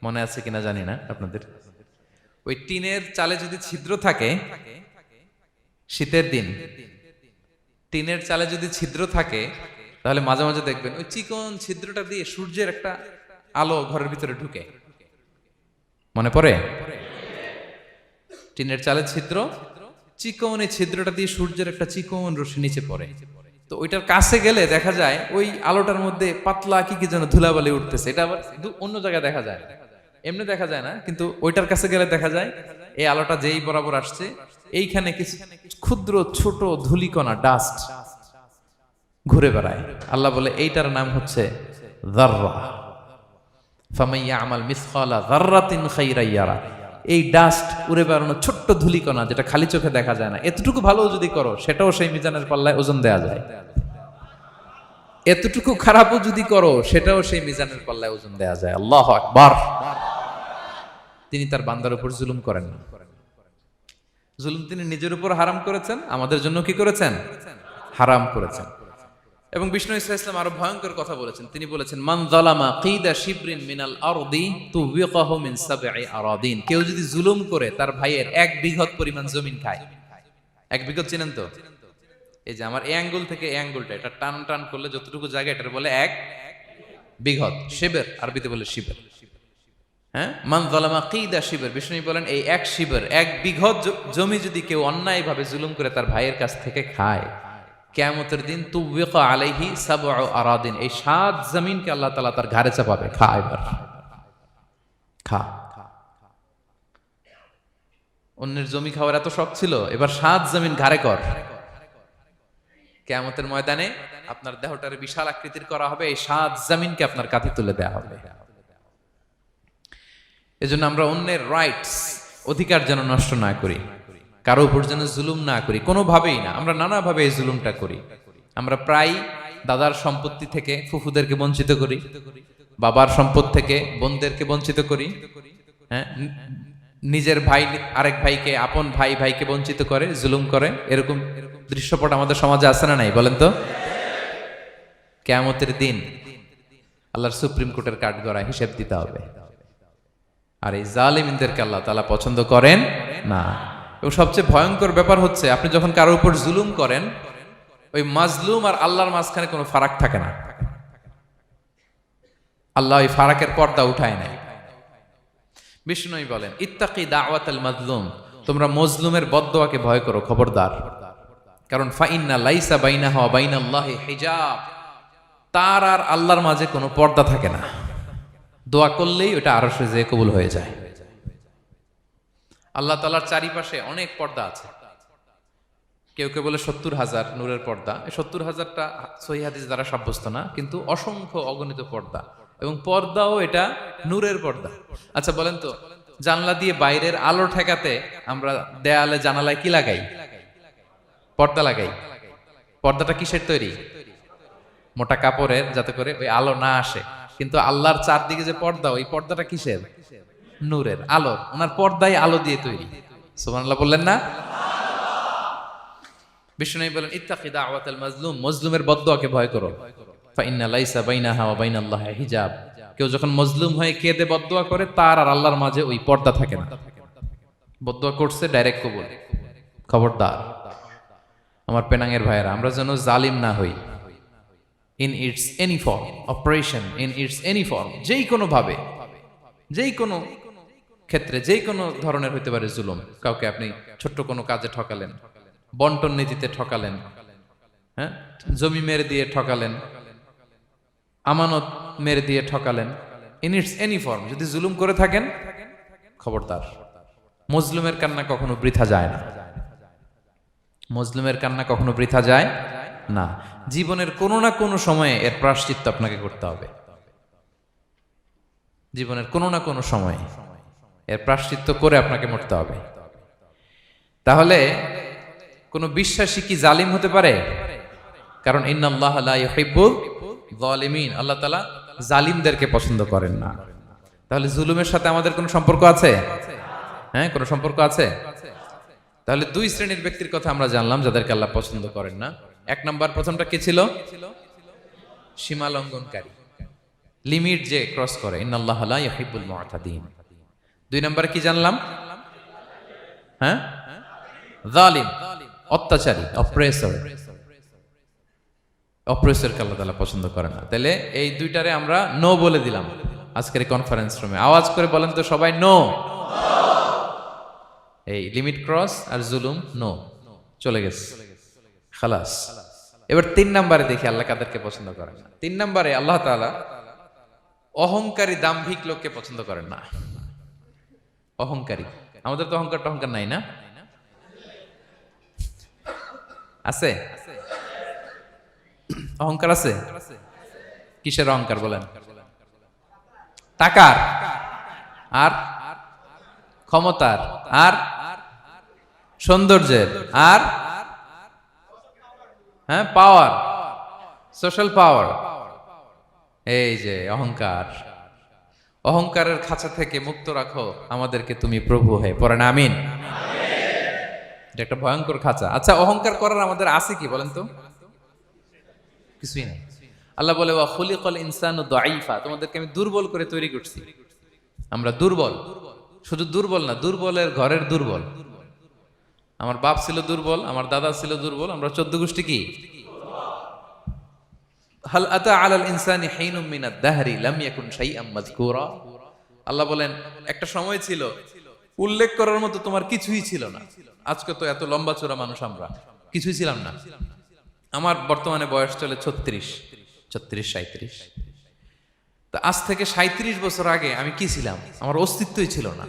মনে আছে কিনা জানি না আপনাদের, ওই টিনের চালে যদি ছিদ্র থাকে, শীতের দিন টিনের চালে যদি ছিদ্র থাকে, তাহলে মাঝে মাঝে দেখবেন ওই চিকন ছিদ্রটা দিয়ে সূর্যের একটা আলো ঘরের ভিতরে ঢুকে। মনে পড়ে? টিনের চালের ছিদ্র, চিকন এই ছিদ্রটা দিয়ে সূর্যের একটা চিকন রশ্মি নিচে পড়ে। তো ওইটার কাছে গেলে দেখা যায় ওই আলোটার মধ্যে পাতলা কি কি যেন ধুলাবালি উঠতেছে। এটা আবার অন্য জায়গায় দেখা যায়, এমনি দেখা যায় না, কিন্তু ওইটার কাছে গেলে দেখা যায় এই আলোটা যেই বরাবর আসছে, এইখানে কিছু ক্ষুদ্র ছোট ধূলিকণা, ডাস্ট ঘুরে বেড়ায়। আল্লাহ বলে এইটার নাম হচ্ছে যাররা। ফামাইয়া আমাল মিসকালা যাররাতিন খায়রান ইয়ারা, এই ডাস্ট উড়ে বেড়ানো ছোট্ট ধূলিকণা যেটা খালি চোখে দেখা যায় না, এতটুকু ভালো যদি করো সেটাও সেই মিজানের পাল্লায় ওজন দেয়া যায়। এতটুকু খারাপও যদি করো সেটাও সেই মিজানের পাল্লায় ওজন দেয়া যায়। আল্লাহু আকবার। তিনি তার বান্দার উপর জুলুম করেন না। জুলুম তিনি নিজের উপর হারাম করেছেন, আমাদের জন্য কি করেছেন? হারাম করেছেন। এবং বিষ্ণু ইসা ইসলাম আরো ভয়ঙ্কর কথা বলেছেন। তিনি বলেছেন, মান যালামা কিদা শিবরিন মিনাল আরদি তুবিকাহু মিন সাবঈ আরাদিন। কেউ যদি জুলুম করে তার ভাইয়ের 1 বিঘত পরিমাণ জমিন খায়। 1 বিঘত চিনেন তো? এই যে আমার এই আঙ্গুল থেকে এই আঙ্গুলটা, এটা টান টান করলে যতটুকু জায়গা, এটার বলে 1 বিঘত। শিবের আরবিতে বলে শিবের। হ্যাঁ, মান যালামা কিদা শিবর। বিষ্ণু বলেন এই 1 শিবর, 1 বিঘত জমি যদি কেউ অন্যায়ভাবে জুলুম করে তার ভাইয়ের কাছ থেকে খায়, কিয়ামতের দিন তুবিকা আলাইহি সাবউ আরাদিন, এই 7 জমিনকে আল্লাহ তাআলা তার ঘাড়ে চাপাবে। খা এবার, খা। অন্যের জমি খাওয়ার এত শখ ছিল, এবার 7 জমিন ঘাড়ে কর। কিয়ামতের ময়দানে আপনার দেহটারে বিশাল আকৃতির করা হবে, এই 7 জমিনকে আপনার কাঁধে তুলে দেওয়া হবে। এজন্য আমরা অন্যের রাইটস, অধিকার যেন নষ্ট না করি, কারো উপর যেন জুলুম না করি, কোনোভাবেই না। আমরা নানাভাবে এই জুলুমটা করি। আমরা প্রায় দাদার সম্পত্তি থেকে ফুফুদেরকে বঞ্চিত করি, বাবার সম্পদ থেকে বোনদেরকে বঞ্চিত করি। হ্যাঁ, নিজের ভাই আরেক ভাইকে, আপন ভাই ভাইকে বঞ্চিত করে, জুলুম করে। এরকম দৃশ্যপট আমাদের সমাজে আছে না নাই বলেন তো? কিয়ামতের দিন আল্লাহর সুপ্রিম কোর্টের কাঠগড়ায় হিসেব দিতে হবে। আর এই জালিমদেরকে আল্লাহ তাআলা পছন্দ করেন না। এবং সবচেয়ে ভয়ঙ্কর ব্যাপার হচ্ছে, আপনি যখন কারোর উপর জুলুম করেন, ওই মাজলুম আর আল্লাহর মাঝখানে কোনো ফারাক থাকে না। আল্লাহ ওই ফারাকের পর্দা উঠায় নাই। বিষ্ণুই বলেন, ইত্তাকি দাওয়াতাল মাজলুম, তোমরা মজলুমের বদদোয়াকে ভয় করো, খবরদার। কারণ ফাইন্না লাইসা বাইনাহা ওয়া বাইনাল্লাহি হিজাব, তার আর আল্লাহর মাঝে কোনো পর্দা থাকে না। দোয়া করলেই ওটা আরশে যেয়ে কবুল হয়ে যায়। আল্লাহ তাআলার চারিপাশে অনেক পর্দা আছে। কেউ কেউ বলে 70,000 নূরের পর্দা। এই 70,000টা সহিহ হাদিস দ্বারা সাব্যস্ত না, কিন্তু অসংখ্য অগণিত পর্দা, এবং পর্দাও এটা নূরের পর্দা। আচ্ছা বলেন তো, জানলা দিয়ে বাইরের আলো ঠেকাতে আমরা দেয়ালে জানালায় কি লাগাই? পর্দা লাগাই। পর্দাটা কিসের তৈরি? মোটা কাপড়ের, যাতে করে ওই আলো না আসে। কিন্তু আল্লাহর চারদিকে যে পর্দা, ওই পর্দাটা কিসের? নূরের, আলো। ওনার পর্দাই আলো দিয়ে তৈরি। সুবহানাল্লাহ বললেন না? বিষ্ণু বলেন, ইত্তাকি দাওয়াতাল মাজলুম, মজলুমের বদদোয়াকে ভয় করো। ফাইন্না লাইসা বাইনাহা ওয়া বাইনাল্লাহি হিজাব, কেউ যখন মজলুম হয়ে কেঁদে বদদোয়া করে, তার আর আল্লাহর মাঝে ওই পর্দা থাকে না। বদদোয়া করছে, ডাইরেক্ট কবুল। খবরদার আমার পেনাঙ্গের ভাইয়েরা, আমরা যেন জালিম না হই। In it's any form, operation in it's any form, যেই কোনো ভাবে, যেই কোনো ক্ষেত্রে, যেই কোনো ধরনের হইতে পারে জুলুম। কাউকে আপনি ছোট্ট কোনো কাজে ঠকালেন, বন্টন নীতিতে ঠকালেন, হ্যাঁ, জমি মেরে দিয়ে ঠকালেন, আমানত মেরে দিয়ে ঠকালেন, ইন ইটস এনি ফর্ম যদি জুলুম করে থাকেন, খবরদার। মজলুমের কান্না কখনো বৃথা যায় না। মজলুমের কান্না কখনো বৃথা যায় না। জীবনের কোনো না কোনো সময়ে এর প্রায়শ্চিত্ত আপনাকে করতে হবে। জীবনের কোনো না কোনো সময়ে এর প্রায়শ্চিত্ত করে আপনাকে মরতে হবে। তাহলে কোন বিশ্বাসী কি জালিম হতে পারে? কারণ ইন্নাল্লাহা লা ইউহিব্বুল যালিমিন, আল্লাহ তাআলা জালিমদেরকে পছন্দ করেন না। তাহলে জুলুমের সাথে আমাদের কোনো সম্পর্ক আছে? হ্যাঁ, কোনো সম্পর্ক আছে। তাহলে 2 শ্রেণীর ব্যক্তির কথা আমরা জানলাম যাদেরকে আল্লাহ পছন্দ করেন না। 1 নাম্বার, প্রথমটা কে ছিল? সীমা লঙ্ঘনকারী, লিমিট যে ক্রস করে, ইন্নাল্লাহা লা ইউহিব্বুল মুআতাদিন। 2 নাম্বারে কি জানলাম? হ্যাঁ, জালিম, অত্যাচারী, অপ্রেসর। অপ্রেসরকে আল্লাহ তাআলা পছন্দ করেন না। তাহলে এই দুইটারে আমরা নো বলে দিলাম আজকের কনফারেন্স রুমে। আওয়াজ করে বলেন তো সবাই, নো। এই লিমিট ক্রস আর জুলুম, নো, চলে গেছে, খালাস। এবার 3 নাম্বারে দেখি আল্লাহ কাদেরকে পছন্দ করেন না। 3 নাম্বারে আল্লাহ তাআলা অহংকারী, দাম্ভিক লোককে পছন্দ করেন না। অহংকারী, আমাদের তো অহংকার টহংকার নাই না? আছে? অহংকার আছে? কিসের অহংকার বলেন? টাকার, আর ক্ষমতার, আর সৌন্দর্যের, আর হ্যাঁ পাওয়ার, সোশ্যাল পাওয়ার, এই যে অহংকার, অহংকারের খাঁচা থেকে মুক্ত রাখো আমাদেরকে তুমি প্রভু হয়ে, পড়েন আমিন। এটা একটা ভয়ঙ্কর খাঁচা। আচ্ছা, অহংকার করার আমাদের আছে কি বলেন তো? কিছুই নাই। আল্লাহ বলে ওয়া খুলিকাল ইনসানু দাঈফা, তোমাদেরকে আমি দুর্বল করে তৈরি করছি। আমরা দুর্বল, শুধু দুর্বল না, দুর্বলের ঘরের দুর্বল। আমার বাপ ছিল দুর্বল, আমার দাদা ছিল দুর্বল, আমরা 14 গোষ্ঠী কি? হাল আতা আলাল ইনসানি হিনুম মিনাদ দাহরি লাম ইয়াকুন শাইআম মাযকুরা। আল্লাহ বলেন একটা সময় ছিল উল্লেখ করার মতো তোমার কিছুই ছিল না। আজকে তো এত লম্বা চওড়া মানুষ, আমরা কিছুই ছিলাম না। আমার বর্তমানে বয়স চলে 36, 37। তো আজ থেকে 37 বছর আগে আমি কি ছিলাম? আমার অস্তিত্বই ছিল না,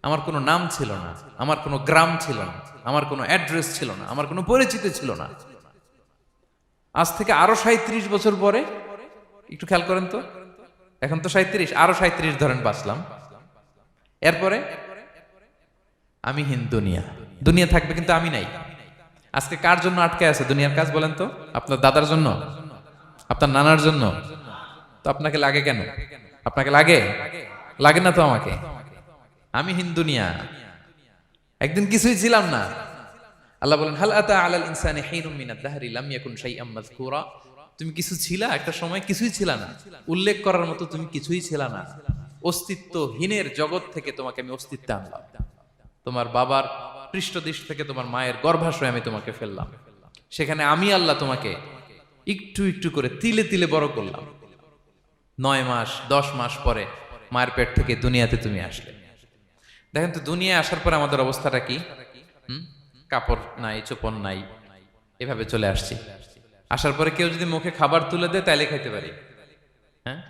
আমার কোনো নাম ছিল না, আমার কোনো গ্রাম ছিল না, আমার কোনো অ্যাড্রেস ছিল না, আমার কোনো পরিচিত ছিল না। আজ থেকে আরো 37 বছর পরে একটু খেয়াল করেন তো, এখন তো 37, আরো 37 ধরেন বাঁচলাম। এরপরে আমি দুনিয়া, দুনিয়া থাকবে কিন্তু আমি নাই। আজকে কার জন্য আটকে আছে দুনিয়ার কাজ বলেন তো? আপনার দাদার জন্য, আপনার নানার জন্য। তো আপনাকে লাগে কেন? আপনাকে লাগে? লাগে না তো আমাকে। আমি দুনিয়া, একদিন কিছুই ছিলাম না। আল্লাহ বলেন হাল আতা আলাল ইনসানি হিনুম মিনাদ দাহরি লাম ইয়াকুন শাইআম মাযকুরা। তুমি কিছু ছিলা, একটা সময় কিছুই ছিলা না, উল্লেখ করার মতো তুমি কিছুই ছিলা না। অস্তিত্বহীনের জগৎ থেকে তোমাকে আমি অস্তিত্বে আনলাম। তোমার বাবার পৃষ্ঠদেশ থেকে তোমার মায়ের গর্ভাশয়ে আমি তোমাকে ফেললাম। সেখানে আমি আল্লাহ তোমাকে একটু একটু করে তিলে তিলে বড় করলাম। 9 মাস 10 মাস পরে মায়ের পেট থেকে দুনিয়াতে তুমি আসলে। দেখেন তো দুনিয়ায় আসার পরে আমাদের অবস্থাটা কি? কাপড় নাই, চোপন নাই, এভাবে চলে আসছি। আসার পরে কেউ যদি মুখে খাবার তুলে দেয় তাইলে খাইতে পারি, হ্যাঁ,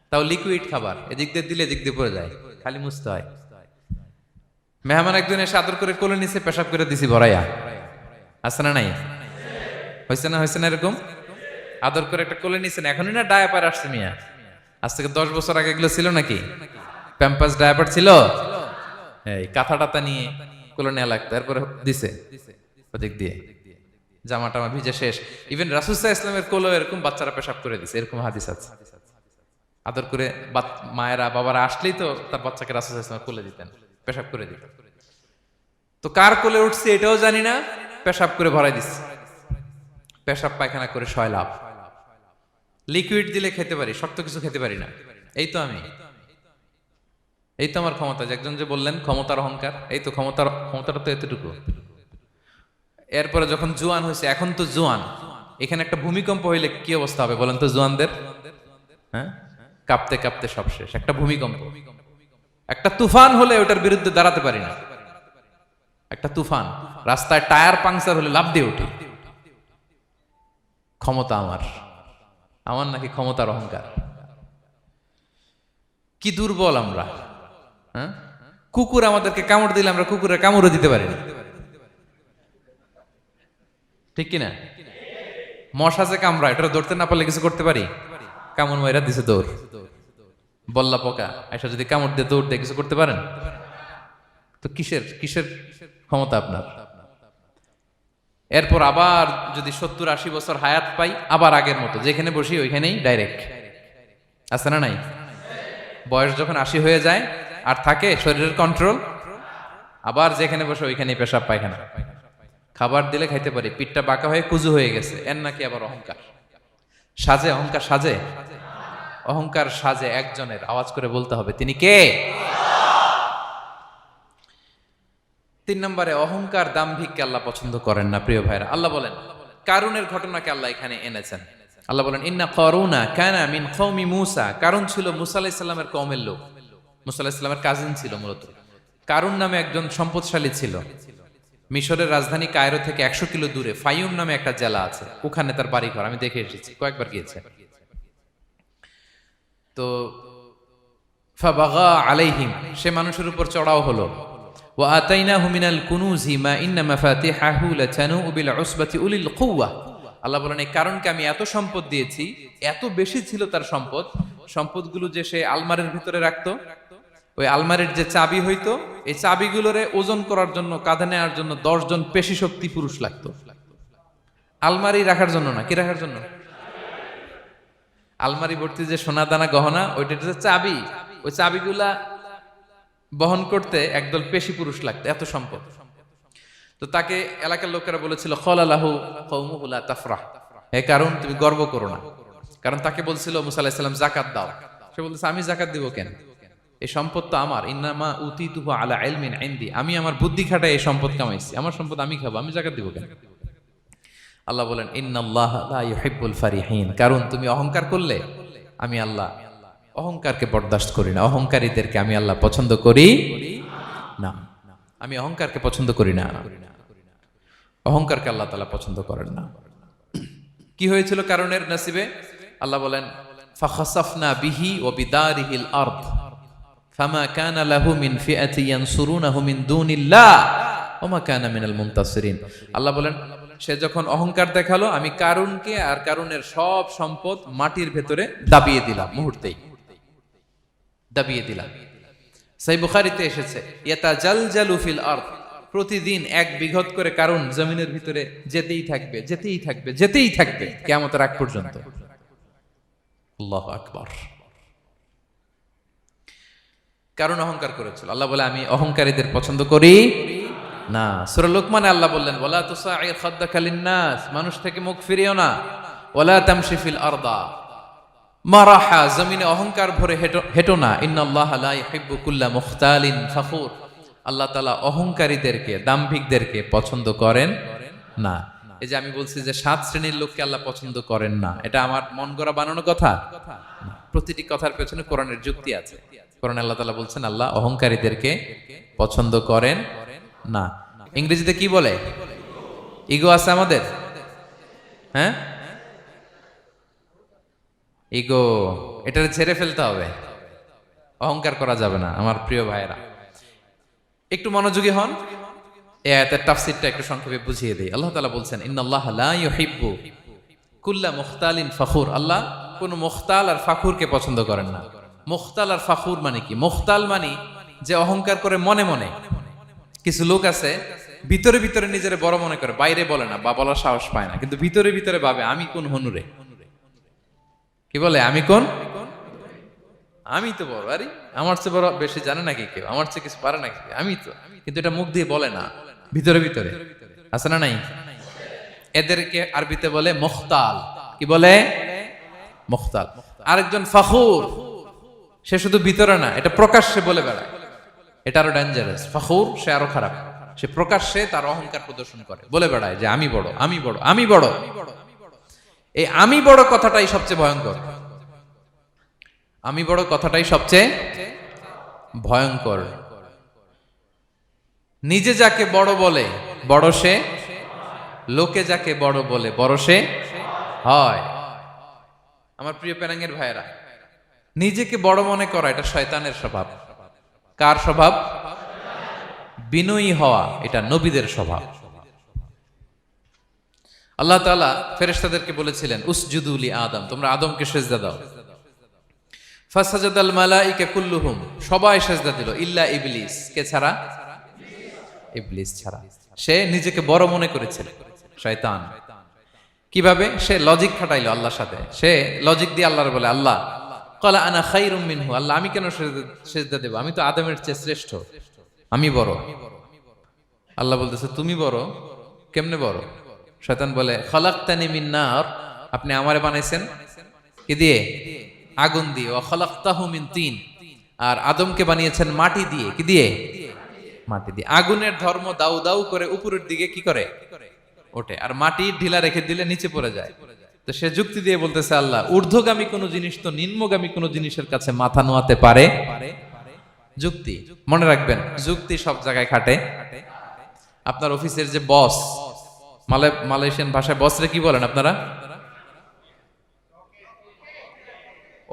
তাও লিকুইড খাবার, এদিক দিয়ে দিলে এদিক দিয়ে পড়ে যায়, খালি মুছতে হয়। মেহমান একজন এসে আদর করে কোলে নিচে পেশাব করে দিছি ভরাইয়া, আছে না নাই? হয়েছে না, হয়েছে না এরকম? আদর করে একটা কোলে নিছেন, এখনই না ডায়াপার আসছে মিয়া। আজ থেকে 10 বছর আগে এগুলো ছিল নাকি? প্যাম্পাস ডায়াপার ছিল, এই কাঁথা টাতা নিয়ে কোলে নেওয়া লাগতো, এরপরে দিছে ওদিক দিয়ে, জামা টামা ভিজে শেষ। ইভেন রাসূল সাল্লাল্লাহু আলাইহি ওয়াসাল্লামের কোলে এরকম বাচ্চারা পেশাব করে দিছে, এরকম হাদিস আছে। আদর করে মায়েরা বাবারা আসলেই তো তার বাচ্চাকে রাসূল সাল্লাল্লাহু আলাইহি ওয়াসাল্লাম কোলে দিতেন, পেশাব করে দিতেন। তো কার কোলে উঠছে এটাও জানি না, পেশাব করে ভরাই দিচ্ছে। পেশাব পায়খানা করে শয়লাভ। লিকুইড দিলে খেতে পারি, শক্ত কিছু খেতে পারি না। এই তো আমি, এই তো আমার ক্ষমতা। একজন যে বললেন ক্ষমতার অহংকার, এই তো ক্ষমতাটা তো এতটুকু। এরপরে যখন জোয়ান হয়েছে, এখন তো জোয়ান, এখানে একটা ভূমিকম্প হইলে কি অবস্থা হবে বলেন তো জোয়ানদের? হ্যাঁ, কাঁপতে কাঁপতে সব শেষ। একটা ভূমিকম্প, একটা তুফান হলে ওটার বিরুদ্ধে দাঁড়াতে পারি না। একটা তুফান, রাস্তায় টায়ার পাংচার হলে লাফ দিয়ে উঠি। ক্ষমতা আমার, আমার নাকি ক্ষমতার অহংকার? কি দুর্বল আমরা, হ্যাঁ? কুকুর আমাদেরকে কামড় দিলে আমরা কুকুরের কামড়ও দিতে পারি না, ঠিক কিনা? মশা যে কামড়া, এটা ধরতে না পারলে কিছু করতে পারি? কামড় মাইরা দিছে দৌড়। বল্লা পোকা আইসা যদি কামড় দিয়ে দৌড় দিয়ে কিছু করতে পারেন? তো কিসের কিসের ক্ষমতা আপনার? এরপর আবার যদি 70-80 বছর হায়াত পাই, আবার আগের মতো যেখানে বসি ওইখানেই ডাইরেক্ট, আছে না নাই? বয়স যখন 80 হয়ে যায় আর থাকে শরীরের কন্ট্রোল, আবার যেখানে বসে ওইখানেই পেশাব পায়খানা। খাবার দিলে খাইতে পারি, পিঠটা বাঁকা হয়ে কুজু হয়ে গেছে, এর নাকি আবার অহংকার? সাজে অহংকার, সাজে অহংকার, সাজে একজনের। আওয়াজ করে বলতে হবে তিনি কে? 3 নম্বরে অহংকার, দাম্ভিককে আল্লাহ পছন্দ করেন না। প্রিয় ভাইরা, আল্লাহ বলেন কারুনের ঘটনাকে আল্লাহ এখানে এনেছেন। আল্লাহ বলেন ইন্না কারুনা কানা মিন কওমি মূসা। কারুন ছিল মুসা আলাইহিস সালামের কওমের লোক, মুসা আলাইহিস সালামের কাজিন ছিল মূলত। কারুন নামে একজন সম্পদশালী ছিল। মিশরের রাজধানী কায়রো থেকে 100 কিলো দূরে ফাইউম নামে একটা জেলা আছে, ওখানে তার বাড়ি ঘর। আমি দেখে এসেছি, কয়েকবার গিয়েছে। তো ফাবাগা আলাইহিম, সে মানুষের উপর চড়াও হলো। ওয়া আতাইনাহু মিনাল কুনুজি মা ইন্না মাফাতিহাহু লাতানু বিল উসবাতি উলিল কুওয়া। আল্লাহ বলেন এই কারণকে আমি এত সম্পদ দিয়েছি, এত বেশি ছিল তার সম্পদ, সম্পদগুলো যে সে আলমারির ভিতরে রাখতো, ওই আলমারির যে চাবি হইতো, এই চাবিগুলোরে ওজন করার জন্য, কাঁধে নেওয়ার জন্য 10 জন পেশি শক্তি পুরুষ লাগতো। আলমারি রাখার জন্য না, কি রাখার জন্য? আলমারি ভর্তি যে সোনা দানা গহনা, ওইটা হচ্ছে চাবি। ওই চাবিগুলা বহন করতে একদল পেশি পুরুষ লাগতো, এত সম্পদ। তো তাকে এলাকার লোকেরা বলেছিল, খলালাহু কওমুহু লা তাফরাহ, হে কারণ তুমি গর্ব করো না। কারণ তাকে বলছিল মুসা আলাইহিস সালাম যাকাত দাও, সে বলতেছে আমি যাকাত দিব কেন, এই সম্পদ তো আমার। ইন্নামা উতিতুহু আলা ইলমিন ইনদি, আমি আমার বুদ্ধি খাটায় এই সম্পদ কামাইছি, আমার সম্পদ আমি খাবো, আমি যাকাত দিব কেন। আল্লাহ বলেন ইন্নাল্লাহা লা ইউহিব্বুল ফারিহিন, কারণ তুমি অহংকার করলে আমি আল্লাহ অহংকারকে বরদাস্ত করি না, অহংকারীদেরকে আমি আল্লাহ পছন্দ করি না। আমি অহংকারকে পছন্দ করি না, অহংকারকে আল্লাহ তাআলা পছন্দ করেন না। কি হয়েছিল কারণের নসিবে? আল্লাহ বলেন ফাখাসাফনা বিহি ওয়া বিদারিহিল আরদ ফামা কানা লাহু মিন ফিআতি ইয়ানসুরুনাহু মিন দুনিল্লাহ ওয়া মা কানা মিনাল মুনতাসিরিন। আল্লাহ বলেন সে যখন অহংকার দেখালো, আমি কারুনকে আর কারুনের সব সম্পদ মাটির ভেতরে দাবিয়ে দিলাম, মুহূর্তেই দাবিয়ে দিলাম। সহিহ বুখারীতে এসেছে ইয়াতাজালজালু ফিল আরদ, প্রতিদিন 1 বিঘত করে কারণ জমিনের ভিতরে যেতেই থাকবে, যেতেই থাকবে, যেতেই থাকবে কিয়ামতের আগ পর্যন্ত। আল্লাহু আকবার। কারণ অহংকার করেছিল। আল্লাহ বলে আমি অহংকারীদের পছন্দ করি না। সূরা লোকমানে আল্লাহ বললেন ওয়ালা তুসাইর খাদ্দাকা লিন্নাস, মানুষ থেকে মুখ ফিরিও না। ওয়ালা তামশি ফিল আরদা মারাহা, জমিনে অহংকার ভরে হেঁটো না। ইন্নাল্লাহা লা ইউহিব্বু কুল্লা মুখতালিন ফখুর, আল্লাহ তাআলা অহংকারীদেরকে, দাম্ভিকদেরকে পছন্দ করেন না। এই যে আমি বলছি যে 7 শ্রেণীর লোককে আল্লাহ পছন্দ করেন না, এটা আমার মন গড়া বানানো কথা। প্রতিটি কথার পেছনে কোরআনের যুক্তি আছে। কোরআনে আল্লাহ তাআলা বলছেন আল্লাহ অহংকারীদেরকে পছন্দ করেন না। ইংরেজিতে কি বলে? ইগো আছে আমাদের, হ্যাঁ ইগো, এটা ছেড়ে ফেলতে হবে, অহংকার করা যাবে না। আমার প্রিয় ভাইয়েরা একটু মনোযোগী হন, এই আয়াতের তাফসীরটা একটু সংক্ষেপে বুঝিয়ে দেই। আল্লাহ তাআলা বলছেন ইন্নাল্লাহা লা ইউহিব্বু কুল্লা মুখতালিন ফখুর, আল্লাহ কোন মুখতাল আর ফাখুরকে পছন্দ করেন না। মুখতাল আর ফাখুর মানে কি? মুখতাল মানে যে অহংকার করে মনে মনে। কিছু লোক আছে ভিতরে ভিতরে নিজের বড় মনে করে, বাইরে বলে না বা বলার সাহস পায় না, কিন্তু ভিতরে ভিতরে ভাবে আমি কোন হনুরে, কি বলে আমি কোন, আমি তো বড়, আরে আমার চেয়ে বড় বেশি জানে নাকি কেউ, আমার চেয়ে কিছু পারে নাকি, আমি তো, কিন্তু এটা মুখ দিয়ে বলে না, ভিতরে ভিতরে আছে না নাই? এদেরকে আরবিতে বলে মুখতাল। কি বলে? মুখতাল। আরেকজন ফখুর, সে শুধু ভিতরে না, এটা প্রকাশ্যে বলে বেড়ায়, এটা আরো ডেঞ্জারাস। ফখুর সে আরো খারাপ, সে প্রকাশ্যে তার অহংকার প্রদর্শন করে, বলে বেড়ায় যে আমি বড়, আমি বড়, আমি বড়। এই আমি বড় কথাটাই সবচেয়ে ভয়ঙ্কর। আমি বড় কথাটাই সবচেয়ে ভয়ঙ্কর। নিজে যাকে বড় বলে বড় সে, লোকে যাকে বড় বলে বড় সে হয়। আমার প্রিয় পেনাঙ্গের ভাইয়েরা, নিজেকে বড় মনে করা এটা শয়তানের স্বভাব। কার স্বভাব? বিনয়ী হওয়া এটা নবীদের স্বভাব। আল্লাহ তাআলা ফেরেশতাদেরকে বলেছিলেন উসজুদু লি আদম, তোমরা আদমকে সিজদা দাও। ফাসাজাদাল মালাইকা কুল্লুহুম, সবাই সিজদা দিল ইল্লা ইবলিস, কে ছাড়া? ইবলিস ছাড়া। সে নিজেকে বড় মনে করেছিল, শয়তান। কিভাবে? সে লজিক খাটাইলো আল্লাহর সাথে। সে লজিক দিয়ে আল্লাহর বলে আল্লাহ ক্বালা আনা খায়রুম মিনহু, আল্লাহ আমি কেন সিজদা দেব, আমি তো আদমের চেয়ে শ্রেষ্ঠ, আমি বড়। আল্লাহ বলতেছে তুমি বড়, কেমনে বড়? শয়তান বলে খালাকতানি মিন নার, আপনি আমারে বানাইছেন কি দিয়ে? আগুন দিয়ে। ওয়া খালাকতাহু মিন তিন, আর আদমকে বানিয়েছেন মাটি দিয়ে। কি দিয়ে? মাটি দিয়ে। আগুনের ধর্ম দাউ দাউ করে উপরের দিকে কি করে? ওঠে, আর মাটি ঢিলা রেখে দিলে নিচে পড়ে যায়। তো সে যুক্তি দিয়ে বলতেছে আল্লাহ ঊর্ধ্বগামী কোন জিনিস তো নিম্নগামী কোন জিনিসের কাছে মাথা নোয়াতে পারে? যুক্তি, মনে রাখবেন যুক্তি সব জায়গায় খাটে। আপনার অফিসের যে বস, মালয়েশিয়ান ভাষায় বসরে কি বলেন আপনারা?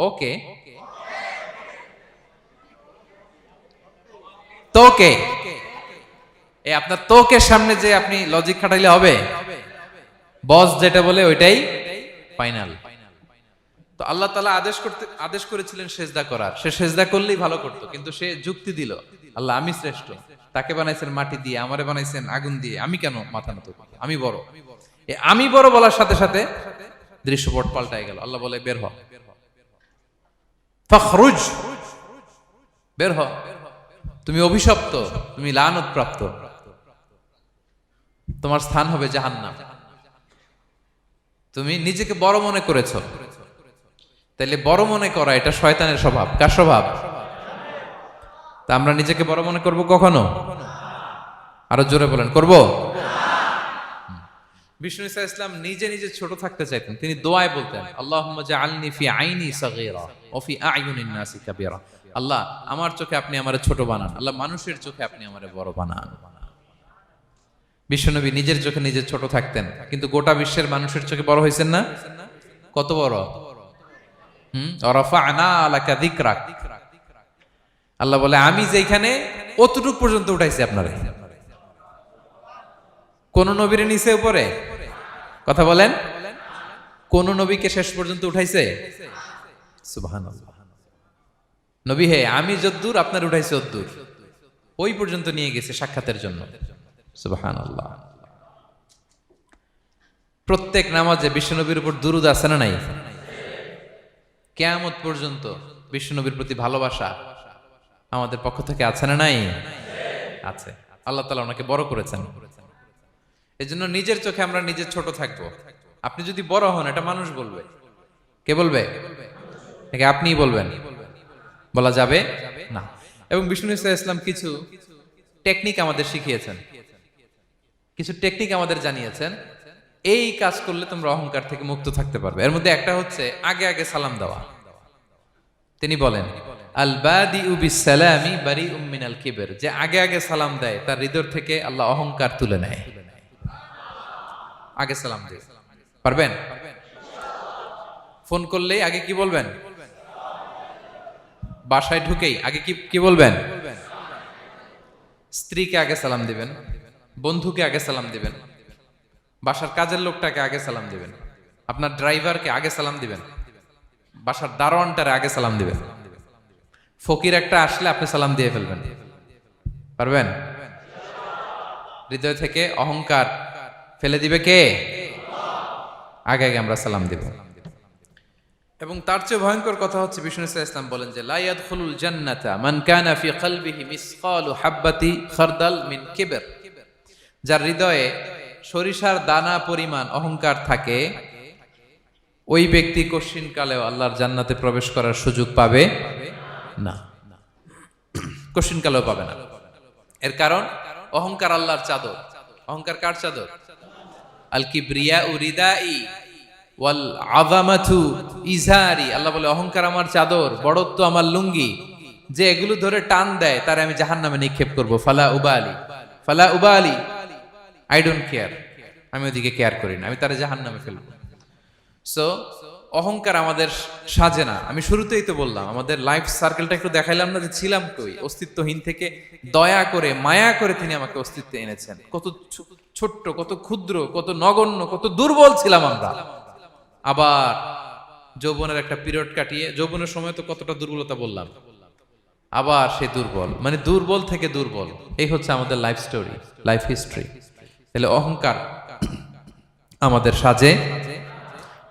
ওকে, তোকে। এই আপনার তোকের সামনে যে আপনি লজিক খাটাইলে হবে? বস যেটা বলে ওইটাই ফাইনাল। তো আল্লাহ তাআলা আদেশ করেছিলেন সেজদা করার, সে সেজদা করলেই ভালো করতো, কিন্তু সে যুক্তি দিল আল্লাহ আমি শ্রেষ্ঠ, তাকে বানাইছেন মাটি দিয়ে, আমারে বানাইছেন আগুন দিয়ে, আমি কেন মাথা নত করি, আমি বড়। আমি বড় বলার সাথে সাথে দৃশ্যপট পাল্টায় গেল। আল্লাহ বলে বের হ, ফাখরুজ, বের হ, তুমি অভিশপ্ত, তুমি লানত প্রাপ্ত, তোমার স্থান হবে জাহান্নাম। তুমি নিজেকে বড় মনে করেছ, তাইলে বড় মনে করা এটা শয়তানের স্বভাব। কার স্বভাব? তা আমরা নিজেকে বড় মনে করব কখনো? আরো জোরে বলেন, করব? বিষ্ণু ঈসা ইসলাম নিজে নিজে ছোট থাকতে চাইতেন। তিনি দোয়ায় বলতেন, আল্লাহুম্মা জাআলনি ফি আইনি সাগীরা ওয়া ফি আ'য়ুনিন নাসি কাবীরা। আল্লাহ, আমার চোখে আপনি আমারে ছোট বানান, আল্লাহ মানুষের চোখে আপনি আমারে বড় বানান। বিশ্বনবী নিজের চোখে নিজে ছোট থাকতেন, কিন্তু গোটা বিশ্বের মানুষের চোখে বড় হয়েছেন না? কত বড়? রাফা'না লাকা যিকরাক। আল্লাহ বলে, আমি যেখানে অতটুক পর্যন্ত উঠাইছি আপনারে। কোন নবীর নিচে উপরে? কথা বলেন, কোন নবীকে শেষ পর্যন্ত উঠাইছে? সুবহানাল্লাহ। নবী হে, আমি যদ্দূর আপনার উঠাইছে অদ্দূর, ওই পর্যন্ত নিয়ে গেছে সাক্ষাতের জন্য। সুবহানাল্লাহ। প্রত্যেক নামাজে বিশ্বনবীর উপর দুরূদ আছে না নাই? কিয়ামত পর্যন্ত বিশ্বনবীর প্রতি ভালোবাসা আমাদের পক্ষ থেকে আছে না নাই? আছে। আল্লাহ তাআলা ওনাকে বড় করেছেন। এজন্য নিজের চোখে আমরা নিজে ছোট থাকবো। আপনি যদি বড় হন, এটা মানুষ বলবে। কে বলবে? নাকি আপনিই বলবেন? বলা যাবে না। এবং বিষ্ণু ঈসা ইসলাম কিছু টেকনিক আমাদের শিখিয়েছেন, কিছু টেকনিক আমাদের জানিয়েছেন। এই কাজ করলে তোমরা অহংকার থেকে মুক্ত থাকতে পারবে। এর মধ্যে একটা হচ্ছে আগে আগে সালাম দেওয়া। তিনি বলেন, আল বাদিউ বিসসালামি বারিউম মিনাল কিবর, যে আগে আগে সালাম দেয় তার হৃদয় থেকে আল্লাহ অহংকার তুলে নেয়। আগে সালাম দিয়ে পারবেন? ফোন করলেই আগে কি বলবেন? বাসায় ঢুকেই আগে কি বলবেন? স্ত্রীকে আগে সালাম দিবেন, বন্ধুকে আগে সালাম দিবেন, বাসার কাজের লোকটাকে আগে সালাম দিবেন, আপনার ড্রাইভারকে আগে সালাম দিবেন, বাসার দারোয়ানটারে আগে সালাম দিবেন। ফকির একটা আসলে আপনি সালাম দিয়ে ফেলবেন। পারবেন? হৃদয় থেকে অহংকার ফেলে দিবে কে? আগে আগে আমরা সালাম দিব। এবং তার চেয়ে ভয়ঙ্কর কথা হচ্ছে, বিষ্ণু ইসলাম বলেন যে লা ইয়াদখুলুল জান্নাতা মান কানা ফি কলবিহি মিসকালু হাববাতি খারদাল মিন কিবর, যার হৃদয়ে সরিষার দানা পরিমাণ অহংকার থাকে, ওই ব্যক্তি কশিনকালেও আল্লাহর জান্নাতে প্রবেশ করার সুযোগ পাবে না। কশিনকালেও পাবে না। এর কারণ অহংকার আল্লাহর চাদর। অহংকার কার চাদর? আল কিবরিয়া উরিদাই ওয়াল আযামাতু ইজারি। আল্লাহ বলে, অহংকার আমার চাদর, বড়ত্ব আমার লুঙ্গি। যে এগুলো ধরে টান দেয় তারে আমি জাহান্নামে নিক্ষেপ করব। ফালা উবালি, ফালা উবালি, আই ডোন্ট কেয়ার। আমি ওদিকে কেয়ার করি না, আমি তারে জাহান্নামে ফেলব। সো অহংকার আমাদের সাজে না। আমি শুরুতেই তো বললাম, আমাদের লাইফ সার্কেলটা একটু দেখাইলাম না, যে ছিলাম কই, অস্তিত্বহীন থেকে দয়া করে মায়া করে তিনি আমাকে অস্তিত্বে এনেছেন। কত ছোট্ট, কত ক্ষুদ্র, কত নগণ্য, কত দুর্বল ছিলাম আমরা। আবার যৌবনের একটা পিরিয়ড কাটিয়ে, যৌবনের সময় তো কতটা দুর্বলতা বললাম, আবার সে দুর্বল, মানে দুর্বল থেকে দুর্বল। এই হচ্ছে আমাদের লাইফ স্টোরি, লাইফ হিস্ট্রি। তাহলে অহংকার আমাদের সাজে।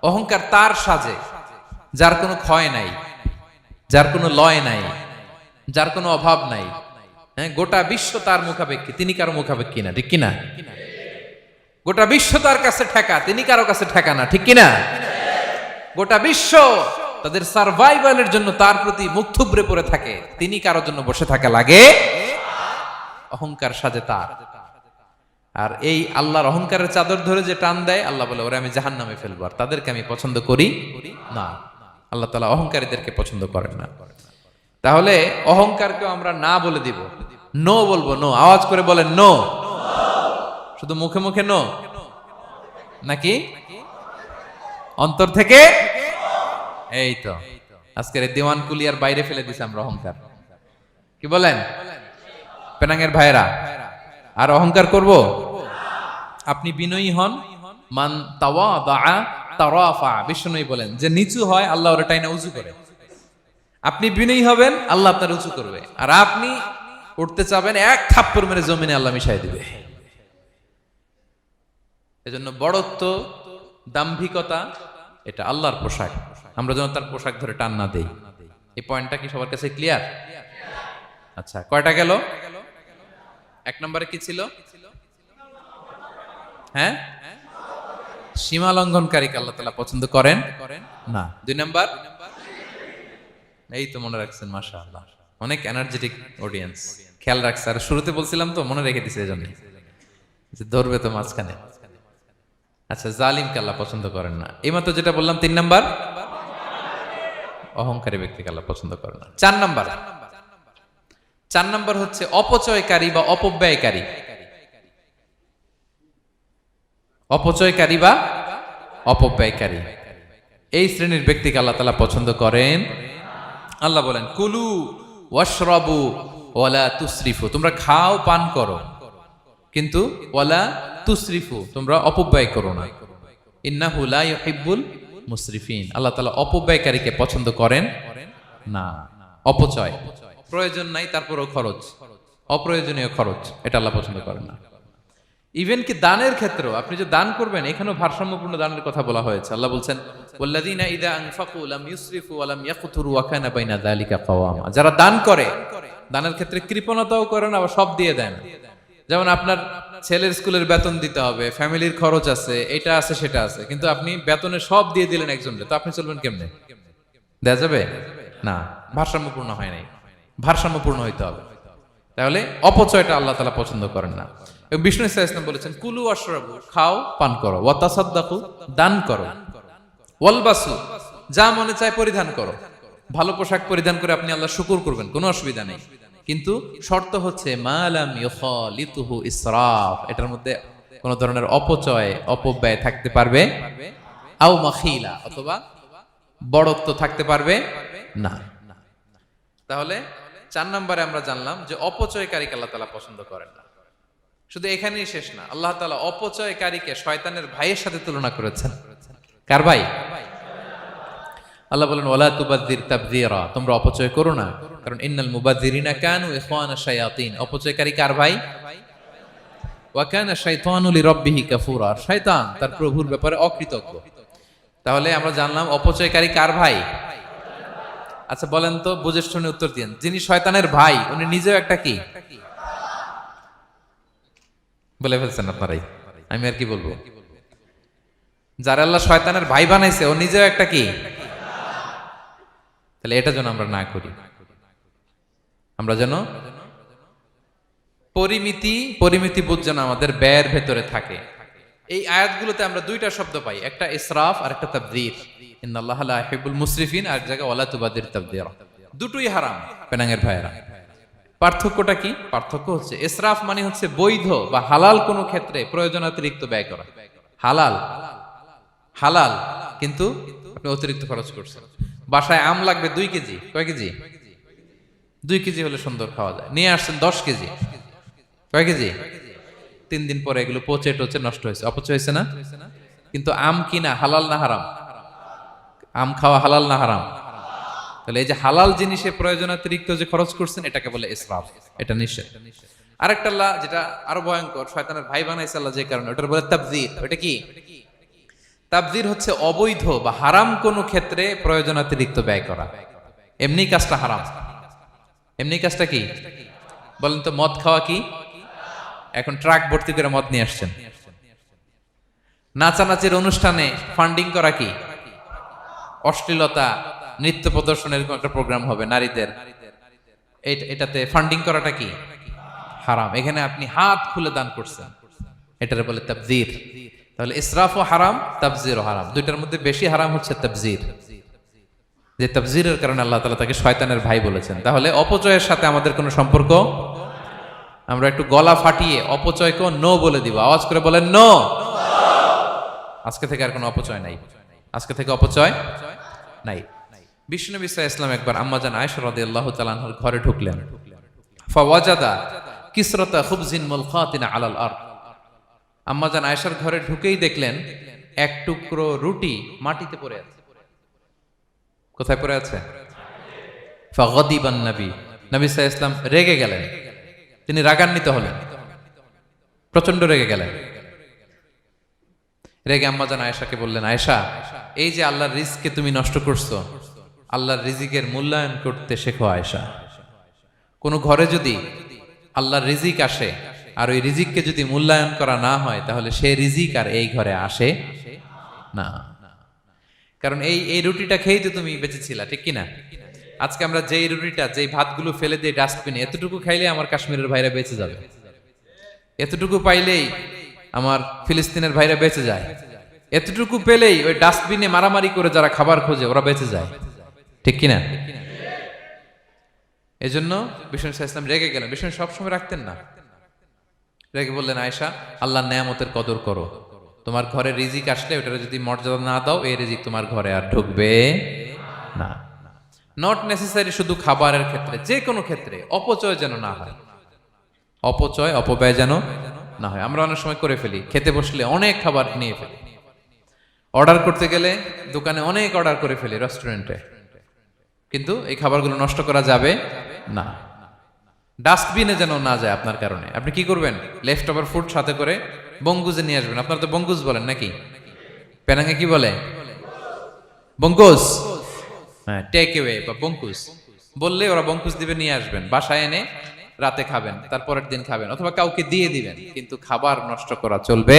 অহংকার তার সাজে যার কোনো ক্ষয় নাই, যার কোনো লয় নাই, যার কোনো অভাব নাই। হ্যাঁ, গোটা বিশ্ব তার মুখাপেক্ষী, তিনি কারো মুখাপেক্ষী না। ঠিক কিনা? গোটা বিশ্ব তার কাছে ঠেকা, তিনি কারো কাছে ঠেকা না। ঠিক কিনা? গোটা বিশ্ব তাদের সার্ভাইভালের জন্য তার প্রতি মুখ থুবড়ে পড়ে থাকে, তিনি কারোর জন্য বসে থাকা লাগে। অহংকার সাজে তার। আর এই আল্লাহর অহংকারের চাদর ধরে যে টান দেয়, আল্লাহ বলে, ওরা আমি জাহান্নামে ফেলবো, আর তাদেরকে আমি পছন্দ করি না। আল্লাহ তাআলা অহংকারীদেরকে পছন্দ করেন না। তাহলে অহংকারকে আমরা না বলে দিব, নো বলবো। নো, আওয়াজ করে বলেন নো। শুধু মুখে মুখে নো নাকি অন্তর থেকে? এই তো আজকের দিওয়ান কুলিয়ার বাইরে ফেলে দিছি আমরা অহংকার। কি বলেন পেনাঙ্গের ভাইরা? আর অহংকার করব? আপনি বিনয়ী হন। মান তাওয়াদা তারাফা। বিষ্ণু বলেন, যে নিচু হয় আল্লাহ ওর টাইনা উঁচু করে। আপনি বিনয়ী হবেন, আল্লাহ আপনার উঁচু করবে। আর আপনি উঠতে চাবেন, এক থাপ্পড় মেরে জমিনে আল্লাহ মিশাই দিবে। এজন্য বড়ত্ব, দাম্ভিকতা এটা আল্লাহর পোশাক। আমরা যেন তার পোশাক ধরে টান না দেই। এই পয়েন্টটা কি সবার কাছে ক্লিয়ার? আচ্ছা, কয়টা গেল? এক নম্বরে কি ছিল? হ্যাঁ, সীমা লঙ্ঘনকারীকে আল্লাহ তাআলা পছন্দ করেন না। দুই নাম্বার, এই তো মনে রাখছেন, মাশাআল্লাহ, অনেক এনার্জেটিক অডিয়েন্স, খেয়াল রাখছে। আর শুরুতে বলছিলাম তো, মনে রেখে দিছে এজন্য, যে ধরবে তো মাঝখানে। আচ্ছা, জালিমকে আল্লাহ পছন্দ করেন না। এইমাত্র যেটা বললাম, 3 নাম্বার, অহংকারী ব্যক্তিকে আল্লাহ পছন্দ করেন না। 4 নাম্বার হচ্ছে অপচয়কারী বা অপব্যয়কারী। অপচয়কারী বা অপব্যয়কারী, এই শ্রেণীর ব্যক্তিকে আল্লাহ তাআলা পছন্দ করেন। আল্লাহ বলেন, কুলু ওয়াশরাবু ওয়ালা তুসরিফু, তোমরা খাও পান করো, কিন্তু ওয়ালা তুসরিফু, তোমরা অপব্যয় করো না। ইন্নাহু লা ইউহিব্বুল মুসরিফিন, আল্লাহ তাআলা অপব্যয়কারীকে পছন্দ করেন না। অপচয়, প্রয়োজন নাই তারপরও খরচ, অপ্রয়োজনীয় খরচ, এটা আল্লাহ পছন্দ করেন না। ইভেন কি দানের ক্ষেত্রেও, আপনি যে দান করবেন, এখানেও ভারসাম্যপূর্ণ দানের কথা বলা হয়েছে। আল্লাহ বলছেন, ওয়াল্লাযীনা ইযা আনফাকু লাম ইউসরিফু ওয়া লাম ইয়াকতুরু ওয়া কানা বাইনা যালিকা কাওয়ামা, যারা দান করে, দানের ক্ষেত্রে কৃপণতাও করে না, আবার সব দিয়ে দেন। যেমন আপনার ছেলের স্কুলের বেতন দিতে হবে, ফ্যামিলির খরচ আছে, এটা আছে সেটা আছে, কিন্তু আপনি বেতনে সব দিয়ে দিলেন একজনকে, তো আপনি চলবেন কেমনে? দেয়া যাবে না, ভারসাম্যপূর্ণ হয় নাই, ভারসাম্যপূর্ণ হইতে হবে। তাহলে অপচয়টা আল্লাহ তাআলা পছন্দ করেন না। এবং বিষ্ণু সাল্লাল্লাহু আলাইহি ওয়াসাল্লাম বলেছেন, কুলু ওয়াশরাবু, খাও পান করো, ওয়া তাসাদদাকু, দান করো, ওয়ালবাসু, যা মনে চায় পরিধান করো। ভালো পোশাক পরিধান করে আপনি আল্লাহ শুকর করবেন, কোনো অসুবিধা নেই, কিন্তু শর্ত হচ্ছে মালাম ইউখালিতুহু ইসরাফ, এটার মধ্যে কোন ধরনের অপচয় অপব্যয় থাকতে পারবে, আও মাখিলা, অথবা বড়ত্ব থাকতে পারবে না। তাহলে 4 নম্বরে আমরা জানলাম যে অপচয়কারীকে আল্লাহ তাআলা পছন্দ করেন না। শুধু এখানেই শেষ না, আল্লাহ তাআলা অপচয়কারীকে শয়তানের ভাইয়ের সাথে তুলনা করেছেন। কার ভাই? আল্লাহ বলেন, ওয়ালা তুবাযযির তাবযীরা, তোমরা অপচয় করো না, কারণ ইন্নাল মুবাযযিরিনা কানু ইখওয়ানাশ শায়াতিন, অপচয়কারী কার ভাই? ওয়া কানা শাইতানু লিরাব্বিহি কাফুরা, শয়তান তার প্রভুর ব্যাপারে অকৃতজ্ঞ। তাহলে আমরা জানলাম অপচয়কারী কার ভাই? আচ্ছা বলেন তো, বুঝে শুনে উত্তর দিন, যিনি শয়তানের ভাই উনি নিজেও একটা কি? বলে ফেলছেন আপনারাই, আমি আর কি বলবো। যারা আল্লাহ শয়তানের ভাই বানাইছে, ও নিজেও একটা কি? তাহলে এটা যেন আমরা না করি, আমরা যেন পরিমিতি বোধ যেন আমাদের ব্যয়ের ভেতরে থাকে। এই আয়াতগুলোতে আমরা দুইটা শব্দ পাই, একটা ইসরাফ আর একটা তাবযীর। ইন্নাল্লাহা লা ইউহিব্বুল মুসরিফিন, আর জায়গা ওয়ালা তুবাযযির তাবযীরা, দুটোই হারাম পেনাঙ্গের ভাইয়েরা। পার্থক্যটা কি? পার্থক্য হচ্ছে, ইসরাফ মানে হচ্ছে বৈধ বা হালাল কোনো ক্ষেত্রে প্রয়োজনাতিরিক্ত ব্যয় করা, হালাল হালাল, কিন্তু আপনি অতিরিক্ত খরচ করছেন। বাসায় আম লাগবে 2 কেজি, কয় কেজি? 2 কেজি হলে সুন্দর খাওয়া যায়, নিয়ে আসছেন 10 কেজি, কয় কেজি? 3 দিন পরে এগুলো পচে টচে নষ্ট হয়েছে, অপচয় হয়েছে না? কিন্তু আম কিনা হালাল না হারাম? আম খাওয়া হালাল না হারাম? তাহলে এই যে হালাল জিনিসে প্রয়োজনাতিরিক্ত যে খরচ করছেন, এটাকে বলে ইসরাফ, এটা নিষেধ। আরেকটা আল্লাহ যেটা আরো ভয়ঙ্কর, শয়তানের ভাই বানাইছে আল্লাহ যে কারণে, ওটার বলে তাবযীর। ওটা কি? তাবযীর হচ্ছে অবৈধ বা হারাম কোনো ক্ষেত্রে প্রয়োজনাতিরিক্ত ব্যয় করা। এমনি কাজটা হারাম। এমনি কাজটা কি বলেন তো? মদ খাওয়া কি? এখন ট্রাক ভর্তি করে মদ নিয়ে আসছেন। নাচানাচির অনুষ্ঠানে ফান্ডিং করা কি? অশ্লীলতা, নৃত্য প্রদর্শনের একটা প্রোগ্রাম হবে নারীদের, এটাতে ফান্ডিং করাটা কি? হারাম। এখানে আপনি হাত খুলে দান করছেন, এটার বলে তাবযীর। তাহলে ইসরাফও হারাম, তাবযীরও হারাম। দুইটার মধ্যে বেশি হারাম হচ্ছে তাবযীর, যে তাবযীরের কারণে আল্লাহ তাআলা তাকে শয়তানের ভাই বলেছেন। তাহলে অপচয়ের সাথে আমাদের কোনো সম্পর্ক, আমরা একটু গলা ফাটিয়ে অপচয়কে নো বলে দিব, আওয়াজ করে বলেন নো। আজকে থেকে আর কোনো অপচয় নাই, আজকে থেকে অপচয় নাই। বিশ্বনবী সাল্লাল্লাহু আলাইহি ওয়াসাল্লাম একবার আম্মাজান আয়েশা রাদিয়াল্লাহু তাআলা আনহার ঘরে ঢুকলেন। ফাওয়াজাদা কিসরাতা খুবজিন মুলকাতিন আলাল আরদ। আম্মাজান আয়েশার ঘরে ঢুকেই দেখলেন এক টুকরো রুটি মাটিতে পড়ে আছে। কোথায় পড়ে আছে? ফাগাদিবান নবী, নবী সাল্লাল্লাহু আলাইহি ওয়াসাল্লাম রেগে গেলেন, তিনি রাগান্বিত হলেন, প্রচন্ড রেগে গেলেন। রেগে আম্মাজান আয়েশাকে বললেন, আয়েশা, এই যে আল্লাহর রিজকে তুমি নষ্ট করছো, আল্লাহর রিজিকের মূল্যায়ন করতে শেখো আয়েশা। কোনো ঘরে যদি আল্লাহর রিজিক আসে আর ওই রিজিককে যদি মূল্যায়ন করা না হয়, তাহলে সে রিজিক আর এই ঘরে আসে না। কারণ এই রুটিটা খেয়েই তো তুমি বেঁচেছিলা, ঠিক কিনা? আজকে আমরা যেই রুটিটা, যেই ভাতগুলো ফেলে দিয়ে ডাস্টবিনে, এতটুকু খাইলে আমার কাশ্মীরের ভাইরা বেঁচে যাবে, এতটুকু পাইলেই আমার ফিলিস্তিনের ভাইরা বেঁচে যায়, এতটুকু পেলেই ওই ডাস্টবিনে মারামারি করে যারা খাবার খোঁজে ওরা বেঁচে যায়, ঠিক কিনা? এজন্য বিষ্ণু ইসলাম রেগে গেলেন। বিষ্ণু সবসময় রাখতেন না, রেগে বললেন, আয়েশা, আল্লাহর নেয়ামতের কদর করো। তোমার ঘরে রিজিক আসলে ওটার যদি মর্যাদা না দাও, এই রিজিক তোমার ঘরে আর ঢুকবে না। নট নেসেসারি শুধু খাবারের ক্ষেত্রে, যে কোনো ক্ষেত্রে অপচয় যেন না হয়, অপব্যয় যেন না হয়। আমরা অনেক সময় করে ফেলি, খেতে বসলে অনেক খাবার নিয়ে ফেলি, অর্ডার করতে গেলে দোকানে অনেক অর্ডার করে ফেলি, রেস্টুরেন্টে, কিন্তু এই খাবারগুলো নষ্ট করা যাবে না। ডাস্টবিনে যেন না যায় আপনার কারণে। আপনি কি করবেন? লেফট ওভার ফুড সাথে করে বঙ্গুজে নিয়ে আসবেন। আপনারা তো বঙ্গুজ বলেন নাকি? পেনাঙ্গে কি বলে? বঙ্কুজ। হ্যাঁ, টেক অ্যাওয়ে বা বঙ্কুজ বললে ওরা বঙ্কুজ দিবে, নিয়ে আসবেন, বাসায় এনে রাতে খাবেন, তারপরের দিন খাবেন, অথবা কাউকে দিয়ে দিবেন, কিন্তু খাবার নষ্ট করা চলবে।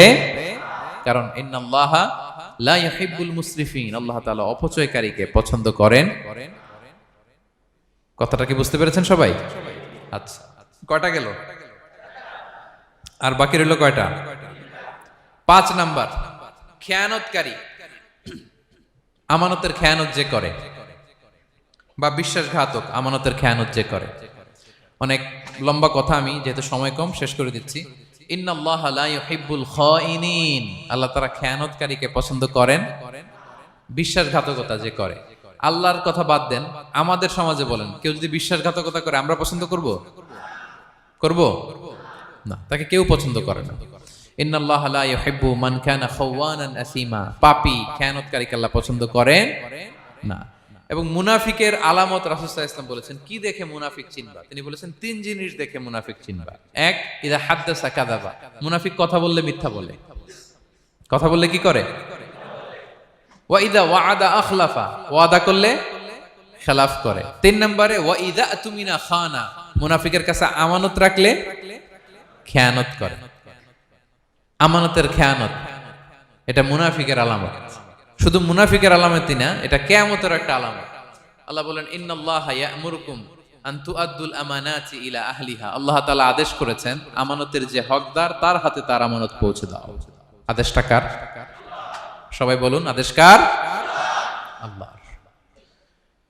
কারণ ইন্নাল্লাহা লা ইউহিব্বুল মুসরিফিন, আল্লাহ তাআলা অপচয়কারীকে পছন্দ করেন। কথাটা কি বুঝতে পেরেছেন সবাই? আচ্ছা, কয়টা গেল? আর বাকি রইল কয়টা? 5 নাম্বার, খেয়ানতকারী। আমানতের খেয়ানত যে করে, বা বিশ্বাসঘাতক আমানতের খেয়ানত যে করে। অনেক লম্বা কথা, আমি যেহেতু সময় কম শেষ করে দিচ্ছি। ইন্নাল্লাহা লা ইউহিব্বুল খাইনিন, আল্লাহ তাআলা খেয়ানতকারীকে পছন্দ করেন, বিশ্বাসঘাতকতা যে করে। আল্লাহর কথা বাদ দেন, আমাদের সমাজে বলেন, কেউ যদি বিশ্বাসঘাতকতা করে আমরা পছন্দ করব না, তাকে কেউ পছন্দ করে না। ইন্নাল্লাহা লা ইউহিব্বু মান কানা খাওয়ানান আসিমা, পাপী খেয়ানতকারীকে আল্লাহ পছন্দ করেন না। এবং মুনাফিকের আলামত রাসূল সাল্লাল্লাহু আলাইহি ওয়াসাল্লাম বলেছেন, কি দেখে মুনাফিক চিনবা? তিনি বলেছেন 3 জিনিস দেখে মুনাফিক চিনবা। 1, ইযা হাদ্দাসা কাযাবা, মুনাফিক কথা বললে মিথ্যা বলে। কথা বললে কি করে? ওয়া ইযা ওয়াআদা আখলাফা, ওয়াদা করলে খেলাফ করে। 3 নম্বরে ওয়া ইযা আতুমিনা খানা, মুনাফিকের কাছে আমানত রাখলে খেয়ানত করে। আমানতের খেয়ানত, এটা মুনাফিকের আলামত। শুধু মুনাফিকের আলামতই না, এটা কিয়ামতের একটা আলামত। আল্লাহ বলেন, ইন্নাল্লাহা ইয়া'মুরুকুম আন তুআদ্দুল আমানাতি ইলা আহলিহা, আল্লাহ তাআলা আদেশ করেছেন আমানতের যে হকদার তার হাতে তার আমানত পৌঁছে দাও। আদেশটা কার? সবাই বলুন, আদেশ কার? আল্লাহর।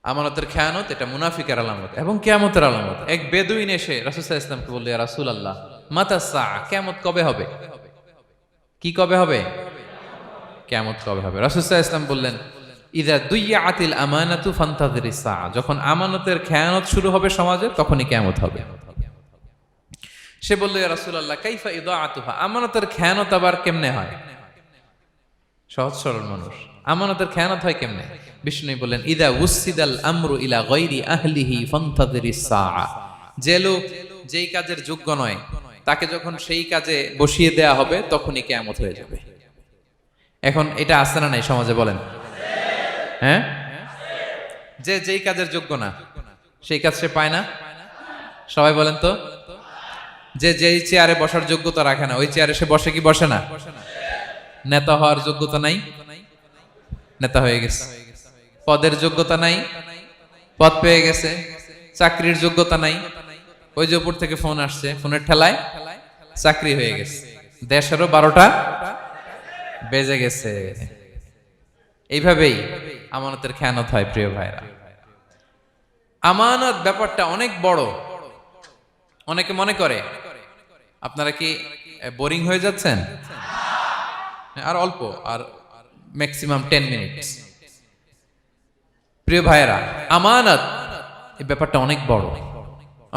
আমানতের খেয়ানত এটা মুনাফিকের আলামত এবং কিয়ামতের আলামত। এক বেদুইন এসে রাসূল সাল্লাল্লাহু আলাইহি ওয়াসাল্লামকে বলল, ইয়া রাসূলুল্লাহ, মাতা সাআ, কিয়ামত কবে হবে? কি কবে হবে? কিয়ামত কবে হবে? রাসূল সাল্লাল্লাহু আলাইহি ওয়াসাল্লাম বললেন, ইযা দুইয়াতিল আমানাতু ফান্তাযিরিস সাআ, যখন আমানতের খেয়ানত শুরু হবে সমাজে, তখনই কিয়ামত হবে। সে বলল, ইয়া রাসূলুল্লাহ, কাইফা ইদাআতুহা, আমানতের খেয়ানত আবার কেমনে হয়? সহজ সরল মানুষ, আমানতের খেয়ানত হয় কেমনে? বিষ্ণু বললেন, ইদা উসিদাল আমরু ইলা গায়রি আহলিহি ফান্তাযিরিস সাআ, যে লোক যেই কাজের যোগ্য নয় তাকে যখন সেই কাজে বসিয়ে দেয়া হবে, তখনই কিয়ামত হয়ে যাবে। এখন এটা আছে না নাই সমাজে? বলেন। হ্যাঁ, যে যেই কাজের যোগ্য না সেই কাজ সে পায় না। সবাই বলেন তো, যে যেই চেয়ারে বসার যোগ্যতা রাখে না, ওই চেয়ারে সে বসে কি বসে না? নেতা হওয়ার যোগ্যতা নাই, নেতা হয়ে গেছে। পদের যোগ্যতা নাই, পদ পেয়ে গেছে। চাকরির যোগ্যতা নাই, ওই যে উপর থেকে ফোন আসছে, ফোনের ঠেলায় চাকরি হয়ে গেছে। দেশেরও 12টা বেজে গেছে। এইভাবেই আমানতের খেয়ানত হয়। প্রিয় ভাইরা, আমানত ব্যাপারটা অনেক বড়। অনেকে মনে করে, আপনারা কি বোরিং হয়ে যাচ্ছেন? আর অল্প, আর ম্যাক্সিমাম 10 মিনিট। প্রিয় ভাইরা, আমানত এই ব্যাপারটা অনেক বড়।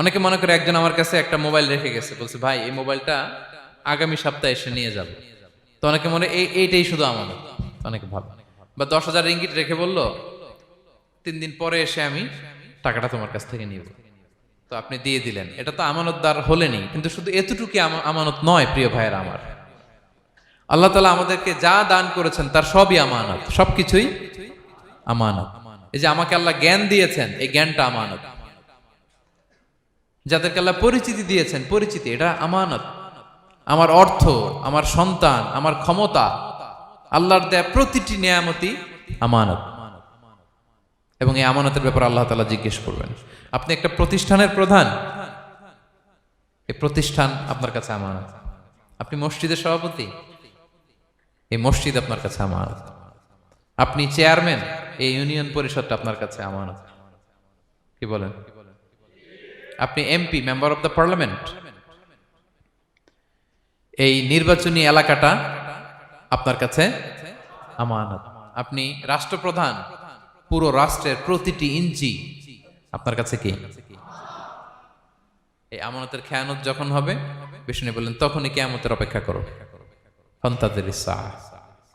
অনেকে মনে করে, একজন আমার কাছে একটা মোবাইল রেখে গেছে, বলছে, ভাই এই মোবাইলটা আগামী সপ্তাহে এসে নিয়ে যাব। তো অনেকে মনে এইটাই শুধু আমানত, অনেকে ভাবে। বা 10,000 রিঙ্গিট রেখে বলল, 3 দিন পরে এসে আমি টাকাটা তোমার কাছ থেকে নিব। তো আপনি দিয়ে দিলেন, এটা তো আমানতদার হলেনি। কিন্তু শুধু এতটুকু আমানত নয় প্রিয় ভাইয়েরা আমার। আল্লাহ তাআলা আমাদেরকে যা দান করেছেন তার সবই আমানত, সবকিছুই আমানত। এই যে আমাকে আল্লাহ জ্ঞান দিয়েছেন, এই জ্ঞানটা আমানত। যাদেরকে আল্লাহ পরিচিতি দিয়েছেন, পরিচিতি এটা আমানত। আমার অর্থ, আমার সন্তান, আমার ক্ষমতা, আল্লাহর দেয়া প্রতিটি নিয়ামতি আমানত। এবং এই আমানতের ব্যাপারে আল্লাহ তাআলা জিজ্ঞেস করবেন। আপনি একটা প্রতিষ্ঠানের প্রধান, এই প্রতিষ্ঠান আপনার কাছে আমানত। আপনি মসজিদের সভাপতি, এই মসজিদ আপনার কাছে আমানত। আপনি চেয়ারম্যান, এই ইউনিয়ন পরিষদটা আপনার কাছে আমানত। কি বলেন? আপনি MP, member of the parliament, এই নির্বাচনী এলাকাটা আপনার কাছে আমানত। আপনি রাষ্ট্রপ্রধান, পুরো রাষ্ট্রের প্রতিটি ইঞ্চি আপনার কাছে কি? এই আমানতের খেয়ানত যখন হবে, বিষ্ণু বললেন তখনই কিয়ামতের অপেক্ষা করো, ফান্তাযির সাআহ,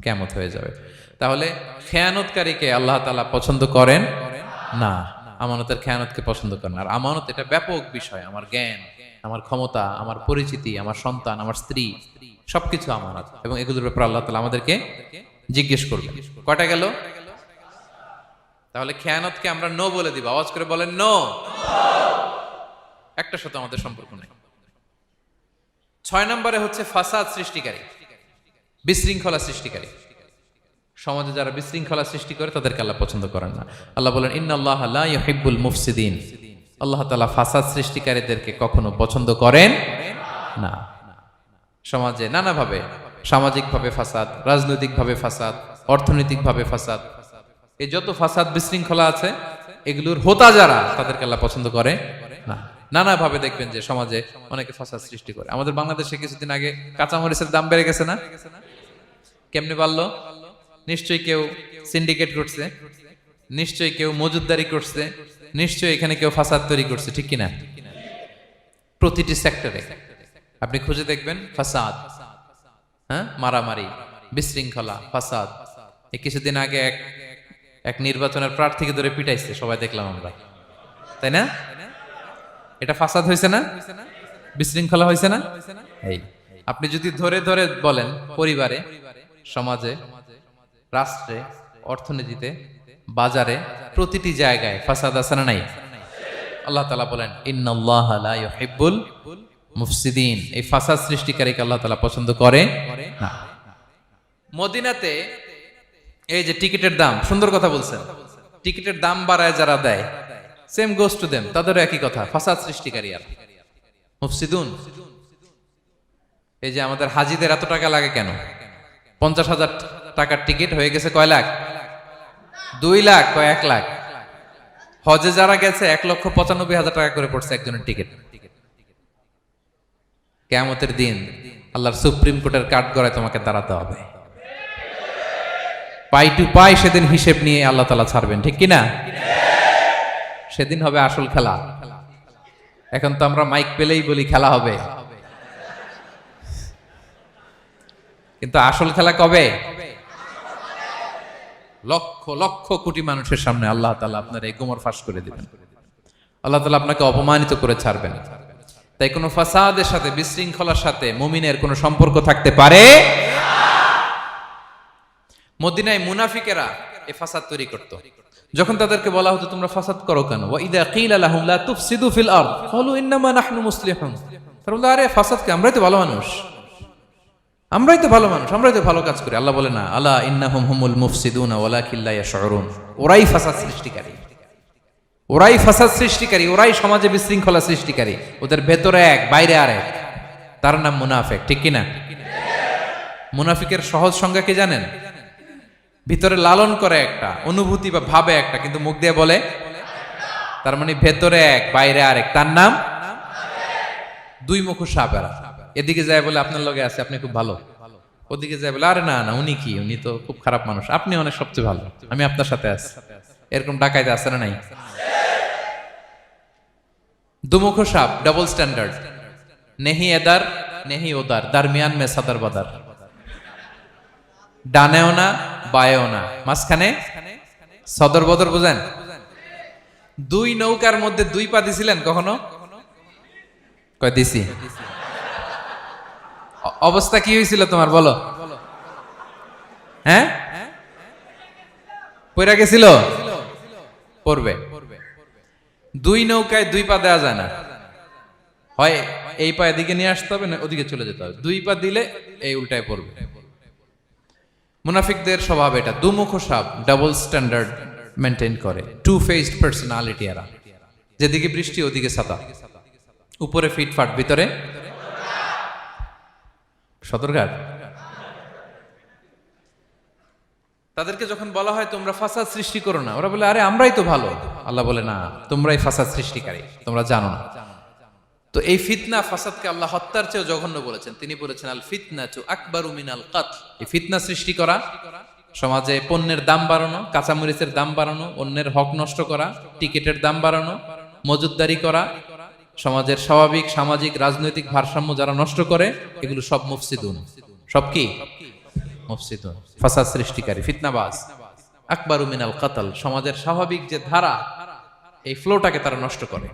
কিয়ামত হয়ে যাবে। তাহলে খেয়ানতকারীকে আল্লাহ তাআলা পছন্দ করেন না, আমানতের খেয়ানতকে পছন্দ করেন। আর আমানত এটা ব্যাপক বিষয়। আমার জ্ঞান, আমার ক্ষমতা, আমার পরিচিতি, আমার সন্তান, আমার স্ত্রী, সবকিছু আমানত। এবং এগুলোর ব্যাপারে আল্লাহ তাআলা আমাদেরকে জিজ্ঞেস করবেন। কয়টা গেল? তাহলে খেয়ানতকে আমরা নো বলে দিব। আওয়াজ করে বলেন নো। একটার সাথে আমাদের সম্পর্ক নেই। 6 নম্বরে হচ্ছে ফাসাদ সৃষ্টিকারী, বিশৃঙ্খলা সৃষ্টিকারী। সমাজে যারা বিশৃঙ্খলা সৃষ্টি করে তাদেরকে আল্লাহ পছন্দ করেন না। আল্লাহ বলেন ইন্নাল্লাহা লা ইউহিব্বুল মুফসিদিন। আল্লাহ তাআলা ফাসাদ সৃষ্টিকারীদেরকে কখনো পছন্দ করেন না। সমাজে নানাভাবে, সামাজিকভাবে ফাসাদ, রাজনৈতিকভাবে ফাসাদ, অর্থনৈতিকভাবে ফাসাদ, এই যত ফাসাদ বিশৃঙ্খলা আছে এগুলোর হোতা যারা, তাদেরকে আল্লাহ পছন্দ করে না। নানাভাবে দেখবেন যে সমাজে অনেকে ফাসাদ সৃষ্টি করে। আমাদের বাংলাদেশে কিছুদিন আগে কাঁচামরিচের দাম বেড়ে গেছে না? কেমনে বাড়লো? নিশ্চয়ই কেউ সিন্ডিকেট করছে, নিশ্চয়ই কেউ মজুদদারি করছে, নিশ্চয়ই এখানে কেউ ফাসাদ তৈরি করছে, ঠিক কিনা? প্রতিটি সেক্টরে আপনি খুঁজে দেখবেন ফাসাদ, হ্যাঁ, মারামারি, বিশৃঙ্খলা, ফাসাদ। এই কিছুদিন আগে এক নির্বাচনের প্রার্থীকে ধরে পিটাইছে, সবাই দেখলাম আমরা, তাই না? এটা ফাসাদ হয়েছে না? বিশৃঙ্খলা হয়েছে না? এই আপনি যদি ধরে ধরে বলেন, পরিবারে, সমাজে, রাষ্ট্রে, অর্থনীতিতে, বাজারে, প্রতিটি জায়গায় ফাসাদ আছে না নাই? আল্লাহ তাআলা বলেন ইন্নাল্লাহা লা ইউহিব্বুল মুফসিদিন। এই ফাসাদ সৃষ্টিকারীকে আল্লাহ তাআলা পছন্দ করে না। মদিনাতে এই যে টিকিটের দাম, সুন্দর কথা বলছেন, টিকিটের দাম বাড়ায় যারা দেয়, সেম গোস টু দেম, তাদেরও একই কথা, ফাসাদ সৃষ্টিকারী আর মুফসিদুন। এই যে আমাদের হাজিদের এত টাকা লাগে কেন? 50,000 টাকার টিকিট হয়ে গেছে কয় লাখ? 2 লাখ, কয় 1 লাখ। হজে যারা গেছে 1,95,000 টাকা করে পড়ছে একজনের টিকিট। কিয়ামতের দিন আল্লাহর সুপ্রিম কোর্টের কাঠগড়ায় তোমাকে দাঁড়াতে হবে, পাই টু পাই সেদিন হিসেব নিয়ে আল্লাহ তাআলা ছাড়বেন, ঠিক কিনা? সেদিন হবে আসল খেলা। এখন তো আমরা মাইক পেলেই বলি খেলা হবে, কিন্তু আসল খেলা কবে? লক্ষ লক্ষ কোটি মানুষের সামনে আল্লাহ তাআলা আপনার এই গোমর ফাঁস করে দিবেন। আল্লাহ তাআলা আপনাকে অপমানিত করে ছাড়বেন। তাই কোনো ফাসাদের সাথে, বিশৃঙ্খলার সাথে মুমিনের কোনো সম্পর্ক থাকতে পারে না। মদিনায় মুনাফিকেরা এই ফাসাদ তৈরি করত। যখন তাদেরকে বলা হতো তোমরা ফাসাদ করো কেন, ওয়া ইযা কিলা লাহুম লা তুফসিদু ফিল আরদ ক্বালু ইন্নামা নাহনু মুসলিহুন। তারা বলতো আরে ফাসাদ কে, আমরাই তো ভালো মানুষ, আমরাই তো ভালো মানুষ, আমরাই তো ভালো কাজ করি। আল্লাহ বলে না, আলা ইন্নাহুম হুমুল মুফসিদুনা ওয়ালাকিন লা ইয়াশউরুন। ওরাই ফাসাদ সৃষ্টিকারী, ওরাই ফাসাদ সৃষ্টিকারী, ওরাই সমাজে বিশৃঙ্খলা সৃষ্টিকারী। ওদের ভেতরে এক, বাইরে আরেক, তার নাম মুনাফিক, ঠিক কিনা? মুনাফিকের সহজ সংজ্ঞা কি জানেন? ভিতরে লালন করে একটা, অনুভূতি বা ভাবে একটা, কিন্তু মুখ দিয়ে বলে, তার মানে ভেতরে এক, বাইরে আরেক, তার নাম দুই মুখ সাপেরা। এদিকে যায় বলে আপনার লগে আছে, আপনি খুব ভালো, ওদিকে যায় বলে আরে না না, উনি কি, উনি তো খুব খারাপ মানুষ, আপনি অনেক সবচেয়ে ভালো, আমি আপনার সাথে আছি। এরকম ডাকাইতে আছে না নাই? দুমুখ সাপ, ডাবল স্ট্যান্ডার্ড, নেহি এদার নেহি ওদার, দারমিয়ান মে সাদার বাদার, ডানেও না বায়েও না, মাঝখানে সদর বদর। বুঝেন? দুই নৌকার মধ্যে 2 পা দিছিলেন কখনো? কয় দিছি। অবস্থা কি হয়েছিল তোমার বলো? হ্যাঁ, পয়রা গেছিল? পড়বে। দুই নৌকায় দুই পা দেওয়া যায় না, হয় এই পা এদিকে নিয়ে আসতে হবে না ওদিকে চলে যেতে হবে, দুই পা দিলে এই উল্টায় পড়বে। মুনাফিকদের স্বভাব এটা, দুমুখ সাপ, ডাবল স্ট্যান্ডার্ড মেনটেন করে, টু ফেসড পার্সোনালিটি এরা, যেদিকে বৃষ্টি ওদিকে ছাতা, উপরে ফিটফাট ভিতরে সদরঘাট। তাদেরকে যখন বলা হয় তোমরা ফাসাদ সৃষ্টি করো না, ওরা বলে আরে আমরাই তো ভালো। আল্লাহ বলে না, তোমরাই ফাসাদ সৃষ্টিকারী, তোমরা জানো না। তো এই ফিতনা ফাসাদকে আল্লাহ হত্যার চেয়েও জঘন্য বলেছেন। তিনি বলেছেন আল ফিতনাতু আকবারু মিনাল কতল। এই ফিতনা সৃষ্টি করা, সমাজে পণ্যের দাম বাড়ানো, কাঁচামরিচের দাম বাড়ানো, অন্যের হক নষ্ট করা, টিকিটের দাম বাড়ানো, মজুদদারি করা, সমাজের স্বাভাবিক সামাজিক রাজনৈতিক ভারসাম্য যারা নষ্ট করে, এগুলো সব মুফসিদুন। সব কি? মুফসিদুন, ফাসাদ সৃষ্টিকারী, ফিতনাবাজ। আকবারু মিনাল কতল, সমাজের স্বাভাবিক যে ধারা, এই ফ্লোটাকে তারা নষ্ট করে।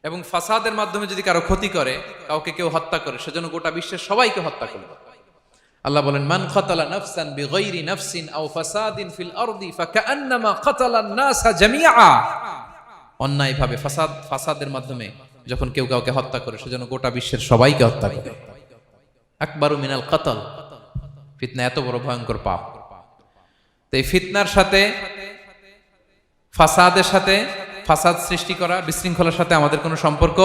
এবং ফাসাদের মাধ্যমে যদি কারো ক্ষতি করে, কাউকে কেউ হত্যা করে, সেজন্য গোটা বিশ্বের সবাইকে হত্যা করবে। আল্লাহ বলেন মান কাতালা নাফসান বিগাইরি নাফসিন আও ফাসাদিন ফিল আরদি ফাকান্নামা কাতালান নাসা জামিআ। অন্যায়ভাবে ফাসাদের মাধ্যমে যখন কেউ কাউকে হত্যা করে, সেজন্য গোটা বিশ্বের সবাইকে হত্যা করে। আকবারু মিনাল কতল, ফিতনা এত বড় ভয়ঙ্কর পাপ। তো এই ফিতনার সাথে, ফাসাদের সাথে, ফাসাদ সৃষ্টি করা, বিশৃঙ্খলার সাথে আমাদের কোনো সম্পর্ক,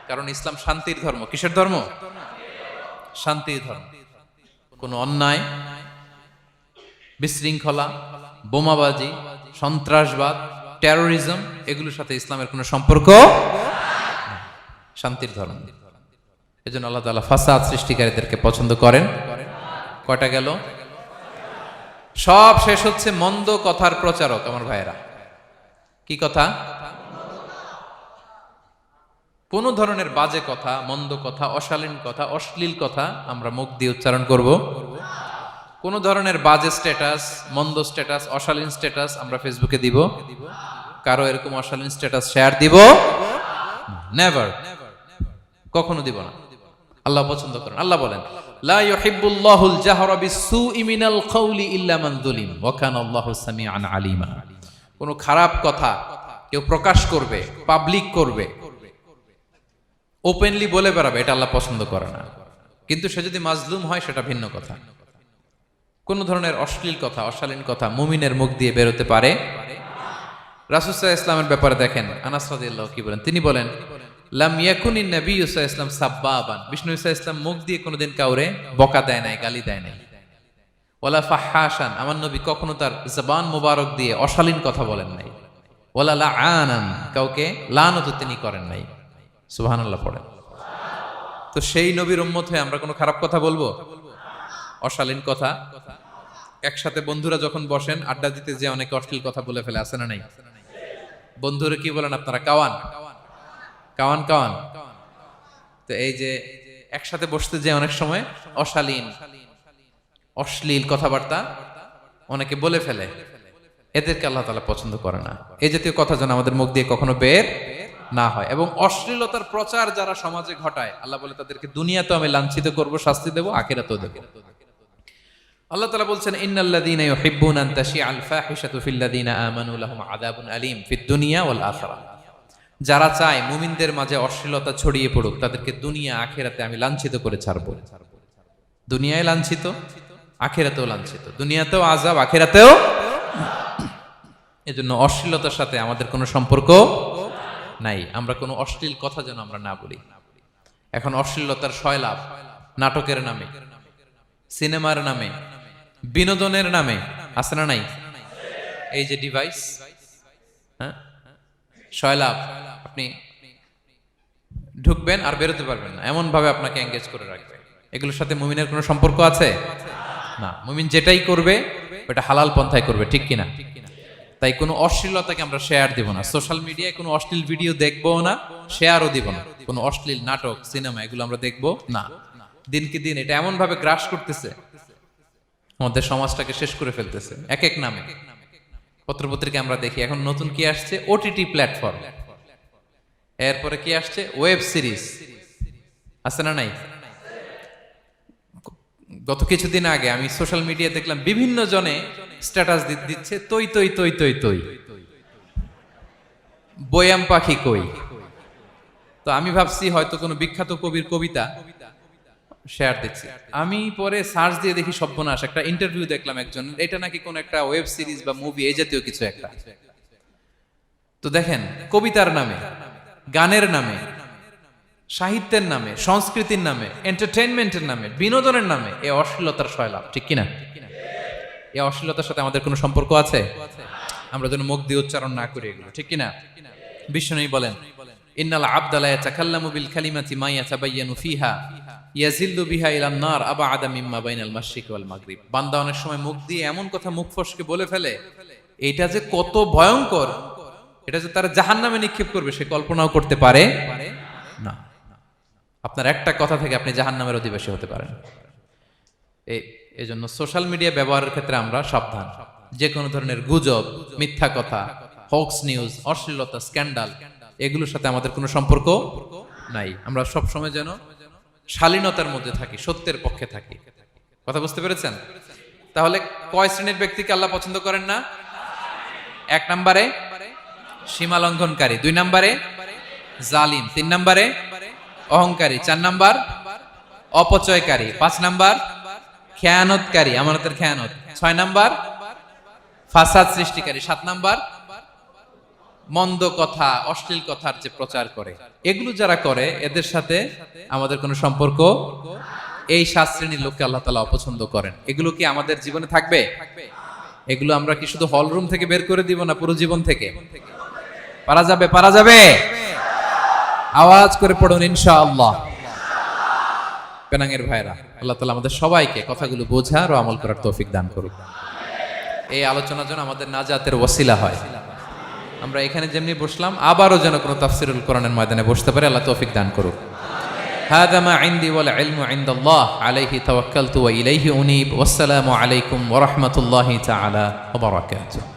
কারণ ইসলাম শান্তির ধর্ম। কিসের ধর্ম? শান্তির ধর্ম। কোনো অন্যায়, বিশৃঙ্খলা, বোমাবাজি, সন্ত্রাসবাদ, টেরোরিজম, এগুলোর সাথে ইসলামের কোনো সম্পর্ক, শান্তির ধর্ম। এজন্য আল্লাহ তাআলা ফাসাদ সৃষ্টিকারীদেরকে পছন্দ করেন। কয়টা গেল? সব শেষ হচ্ছে মন্দ কথার প্রচারক। আমার ভাইয়েরা, কি কথা? কোন ধরনের বাজে কথা, মন্দ কথা, অশালীন কথা, অশ্লীল কথা আমরা মুখ দিয়ে উচ্চারণ করব। কোন ধরনের বাজে স্ট্যাটাস, মন্দ স্ট্যাটাস, অশালীন স্ট্যাটাস আমরা ফেসবুকে দিব? কারো এরকম অশালীন স্ট্যাটাস শেয়ার দিব? নেভার, কখনো দিব না। আল্লাহ পছন্দ করেন। আল্লাহ বলেন লা ইউহিব্বুল্লাহুল জাহরা বিসসুই মিনাল কওলি ইল্লা মান যুলিম ওয়া কানা আল্লাহু সামিআন আলিমা। কোন খারাপ কথা কেউ প্রকাশ করবে, পাবলিক করবে, ওপেনলি বলে বেড়াবে, এটা আল্লাহ পছন্দ করে না। কিন্তু সে যদি মাজলুম হয় সেটা ভিন্ন কথা। কোন ধরনের অশ্লীল কথা, অশালীন কথা মুমিনের মুখ দিয়ে বেরোতে পারে। রাসূল সাল্লাল্লাহু আলাইহি ওয়াসাল্লামের ব্যাপারে দেখেন, আনাস রাদিয়াল্লাহু কি বলেন? তিনি বলেন লাম ইয়াকুনিন নাবিয়্যু সাল্লাল্লাহু আলাইহি ওয়াসাল্লাম সাব্বাবান। বিষ্ণু সাল্লাল্লাহু আলাইহি ওয়াসাল্লাম মুখ দিয়ে কোনোদিন কাউরে বকা দেয় নাই, গালি দেয় নাই। ওয়ালা ফাহাশান, আমার নবী কখনো তার জবান মোবারক দিয়ে অশালীন কথা বলেন নাই। ওয়ালা লাআনান, কাউকে লানত তিনি করেন নাই। সুবহানাল্লাহ পড়েন। তো সেই নবীর উম্মত হয়ে আমরা কোনো খারাপ কথা বলবো? অশালীন কথা? একসাথে বন্ধুরা যখন বসেন আড্ডা দিতে, যে অনেকে অশ্লীল কথা বলে ফেলে, আছে না নাই? বন্ধুরা কি বলেন আপনারা? Cowan Cowan Cowan. তো এই যে একসাথে বসতে যে অনেক সময় অশালীন, অশ্লীল কথাবার্তা অনেকে বলে ফেলে, এদেরকে আল্লাহ তাআলা পছন্দ করে না। এই জাতীয় কথা যেন আমাদের মুখ দিয়ে কখনো বের না হয়। এবং অশ্লীলতার প্রচার যারা সমাজে ঘটায়, আল্লাহ বলে তাদেরকে দুনিয়াতেও আমি লাঞ্ছিত করব, শাস্তি দেব, আখিরাতেও দেব। আল্লাহ তাআলা বলছেন ইন্নাল্লাযীনা ইউহিব্বুনা আন তাশিআল ফাহিশাতু ফিল্লাযীনা আমানু লাহুম আযাবুন আলীম ফিদ দুনিয়া ওয়াল আখিরাহ। যারা চায় মুমিনদের মাঝে অশ্লীলতা ছড়িয়ে পড়ুক, তাদেরকে দুনিয়া আখিরাতে আমি লাঞ্ছিত করে ছাড়ব। দুনিয়ায় লাঞ্ছিত, আখিরাতেও লাঞ্ছিত। দুনিয়াতেও আযাব, আখিরাতেও। এজন্য অশ্লীলতার সাথে আমাদের কোনো সম্পর্ক নাই। আমরা কোনো অশ্লীল কথা যেন আমরা না বলি। এখন অশ্লীলতার সয়লাভ, নাটকের নামে, সিনেমার নামে, বিনোদনের নামে, আছে না নাই? এই যে ডিভাইস, হ্যাঁ, সয়লাভ, আপনি ঢুকবেন আর বেরোতে পারবেন না, এমন ভাবে আপনাকে এঙ্গেজ করে রাখবে। এগুলোর সাথে মুমিনের কোনো সম্পর্ক আছে না। মুমিন যেটাই করবে ওটা হালাল পন্থায় করবে, ঠিক কিনা? তাই কোনো অশ্লীলতাকে আমরা শেয়ার দিব না। সোশ্যাল মিডিয়ায় কোনো অশ্লীল ভিডিও দেখবো না, শেয়ারও দিব না। কোনো অশ্লীল নাটক, সিনেমা এগুলো আমরা দেখবো না। দিনকে দিন এটা এমন ভাবে গ্রাস করতেছে, আমাদের সমাজটাকে শেষ করে ফেলতেছে এক এক নামে। পত্রপত্রিকা আমরা দেখি এখন নতুন কি আসছে, ওটিটি প্ল্যাটফর্ম। এরপরে কি আসছে, ওয়েব সিরিজ, আছে না নাই? গত কিছুদিন আগে আমি সোশ্যাল মিডিয়া দেখলাম বিভিন্ন জনে স্ট্যাটাস দিচ্ছে তৈ তৈ তৈ তৈ তৈ, বয়াম পাখি কই। তো আমি ভাবছি হয়তো কোনো বিখ্যাত কবির কবিতা শেয়ার দিচ্ছে। আমি পরে সার্চ দিয়ে দেখি সর্বনাশ, একটা ইন্টারভিউ দেখলাম একজন, এটা নাকি কোন একটা ওয়েব সিরিজ বা মুভি এই জাতীয় কিছু একটা। তো দেখেন, কবিতার নামে, গানের নামে, সাহিত্যের নামে, সংস্কৃতির নামে, এন্টারটেইনমেন্টের নামে, বিনোদনের নামে এই অশ্লীলতার সয়লাভ, ঠিক কিনা? এই অশ্লীলতার সাথে আমাদের কোনো সম্পর্ক আছে? আমরা যেন মুখ দিয়ে উচ্চারণ না করি এগুলো, ঠিক কিনা? বিষ্ণু বলেন, ইন্নাল আবদা লা ইয়াতাকাল্লামু বিল কালিমাতি মা ইয়াতাবায়ানু ফিহা ইয়াজিল্লু বিহা ইলান নার আবআদা মিম্মা বাইনাল মাশরিক ওয়াল মাগরিব। বান্দা অনেক সময় মুখ দিয়ে এমন কথা মুখ ফসকে বলে ফেলে, এটা যে কত ভয়ঙ্কর, এটা যে তারা জাহান্নামে নিক্ষেপ করবে সে কল্পনাও করতে পারে না। আপনার একটা কথা থেকে আপনি জাহান্নামের অধিবাসী হতে পারেন। এই জন্য সোশ্যাল মিডিয়া ব্যবহারের ক্ষেত্রে আমরা সাবধান। যে কোনো ধরনের গুজব, মিথ্যা কথা, হক্স নিউজ, অশ্লীলতা, স্ক্যান্ডাল, এগুলোর সাথে আমাদের কোনো সম্পর্ক নাই। আমরা সব সময় যেন শালীনতার মধ্যে থাকি, সত্যের পক্ষে থাকি। কথা বুঝতে পেরেছেন? তাহলে কয় শ্রেণীর ব্যক্তিকে আল্লাহ পছন্দ করেন না? 1 নম্বরে সীমা লঙ্ঘনকারী, 2 নম্বরে জালিম, 3 নম্বরে অহংকারী, 4 নম্বর অপচয়কারী, 5 নম্বর খেয়ানতকারী, আমানতের খেয়ানত, 6 নম্বর ফাসাদ সৃষ্টিকারী, 7 নম্বর মন্দ কথা, অশ্লীল কথার যে প্রচার করে। এগুলো যারা করে এদের সাথে আমাদের কোনো সম্পর্ক, এই 7 শ্রেণীর লোককে আল্লাহ তাআলা অপছন্দ করেন। এগুলো কি আমাদের জীবনে থাকবে? এগুলো আমরা কি শুধু হল রুম থেকে বের করে দিব না পুরো জীবন থেকে? পারা যাবে? পারা যাবে? আওয়াজ করে পড়ুন ইনশাআল্লাহ। পেনাঙ্গের ভাইরা, আল্লাহ তাআলা আমাদের সবাইকে কথাগুলো বোঝার ও আমল করার তৌফিক দান করুন। এই আলোচনা যেন আমাদের নাজাতের ওসিলা হয়। আমরা এখানে যেমনি বসলাম, আবারও যেন কোনো তাফসিরুল কোরআনের ময়দানে বসতে পারে, আল্লাহ তৌফিক দান করুন। হাযা মা ইনদি ওয়াল ইলমু ইনদাল্লাহ আলাইহি তাওয়াক্কালতু ওয়া ইলাইহি উনীব। ওয়াসসালামু আলাইকুম ওয়া রাহমাতুল্লাহি তাআলা ওয়া বারাকাতুহু।